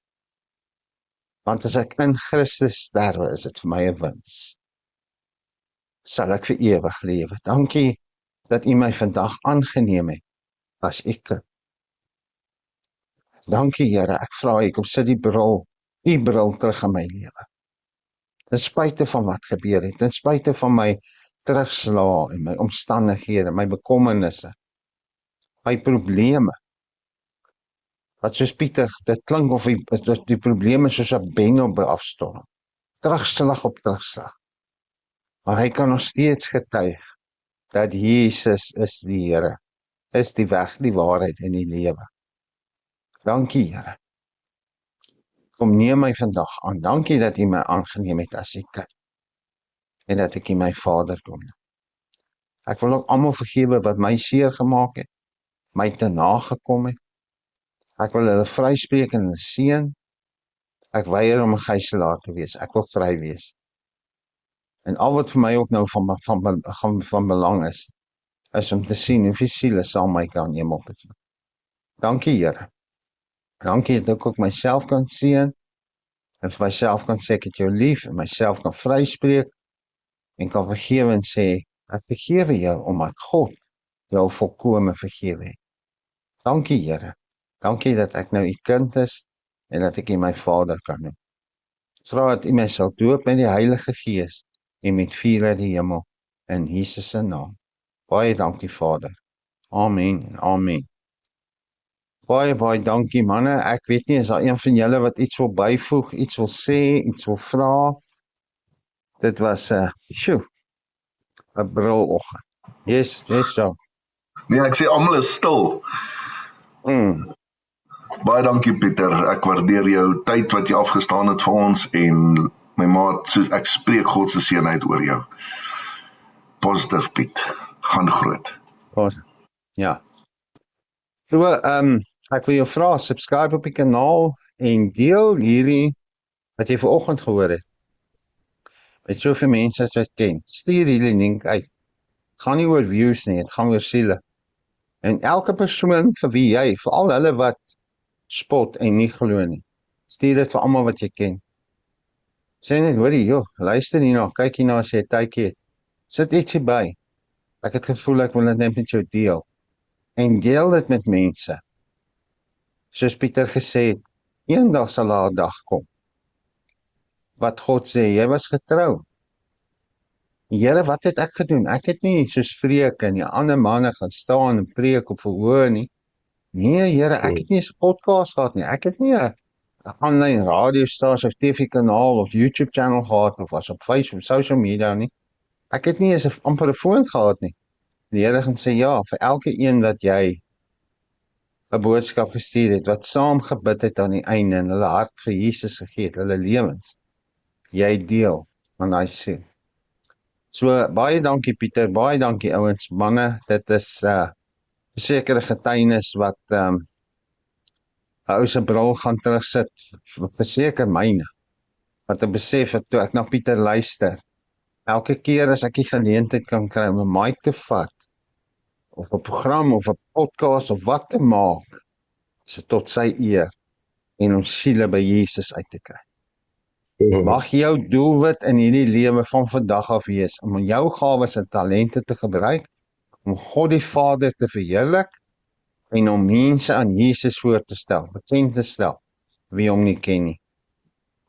Want as ek in Christus sterwe, is dit vir my 'n wins. Sal ek vir ewig lewe. Dankie dat U my vandag aangeneem het as U kind. Dankie Here, ek vra U, kom sit die bril, U bril terug in my lewe. Ten spyte van wat gebeur het, ten spyte van my terugslae en my omstandighede, my bekommernisse, my probleme. Wat soos Pieter, dit klink of die probleme soos 'n bengel afstorm. Terugslag op terugslag. Maar hy kan nog steeds getuig dat Jesus is die Here, is die weg, die waarheid en die lewe. Dankie Here. Kom neem my vandag aan. Dankie dat U my aangeneem het as U kind. En dat ek U my Vader kom. Ek wil ook almal vergewe wat my seer gemaak het, my te nagekom het. Ek wil hulle vryspreek en hulle seën. Ek weier om 'n gijslaer te wees. Ek wil vry wees. En al wat vir my ook nou van belang is om te sien hoeveel siele sal my kan hemel toe. Dankie Here. Dankie dat ek ook myself kan seën en vir myself kan sê ek het jou lief en myself kan vryspreek en kan vergewe en sê ek vergewe jou omdat God jou volkome vergewe het. Dankie Here. Dankie dat ek nou U kind is en dat ek U my Vader kan noem. Vra dat U my sal doop met die Heilige Gees en met vuur uit die hemel in Jesus se naam. Baie dankie Vader. Amen en amen. Baie dankie manne. Ek weet nie, is daar een van julle wat iets wil byvoeg, iets wil sê, iets wil vra? Dit was 'n briloggend. Yes, so.
Nee, ek sê almal is stil. Baie dankie Pieter, ek waardeer jou tyd wat jy afgestaan het vir ons en my maat, soos ek spreek God se seën uit oor jou. Positief Piet, gaan groot.
Ja. So, ek wil jou vra, subscribe op die kanaal en deel hierdie wat jy vanoggend gehoor het. Met soveel mense as wat ken. Stuur hierdie link uit. Het gaan nie oor views nie, het gaan oor siele. En elke persoon vir wie jy, veral hulle wat spot en nie glo nie. Stuur dit vir almal wat jy ken. Sê net, hoorie, joh, luister hierna, kyk hierna as jy 'n tydjie het. Sit ietsie by. Ek het gevoel ek wil dit net met jou deel. En deel dit met mense. Soos Pieter gesê het, eendag sal daar 'n dag kom. Wat God sê, jy was getrou. Here, wat het ek gedoen? Ek het nie soos Vreek en die ander manne gaan staan en preek op verhoor nie. Nee, Here, ek het nie 'n podcast gehad nie. Ek het nie 'n aanlyn radiostasie of TV-kanaal of YouTube channel gehad of was op Facebook, social media nie. Ek het nie eens amper 'n foon gehad nie. Die Here gaan sê ja, vir elke een wat jy 'n boodskap gestuur het, wat saam gebid het aan die einde en hulle hart vir Jesus gegee het, hulle lewens. Jy deel aan daai sin. So baie dankie Pieter, baie dankie ouens, manne, dit is 'n sekere getuienis wat 'n ou se bril gaan terugsit, verseker myne. Wat ek besef het toe ek na Pieter luister. Elke keer as ek die geleentheid kan kry om 'n mic te vat, of 'n program of 'n podcast of wat te maak, is dit tot sy eer en ons siele by Jesus uit te kry. Mag jou doelwit in hierdie lewe van vandag af wees om jou gawes en talente te gebruik om God die Vader te verheerlik en om mense aan Jesus voor te stel, bekend te stel, wie hom nie ken nie.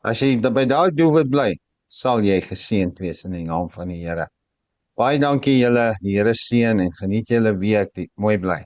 As jy by daai doelwit bly, sal jy geseënd wees in die naam van die Here. Baie dankie julle, die Here seën en geniet julle week, mooi bly.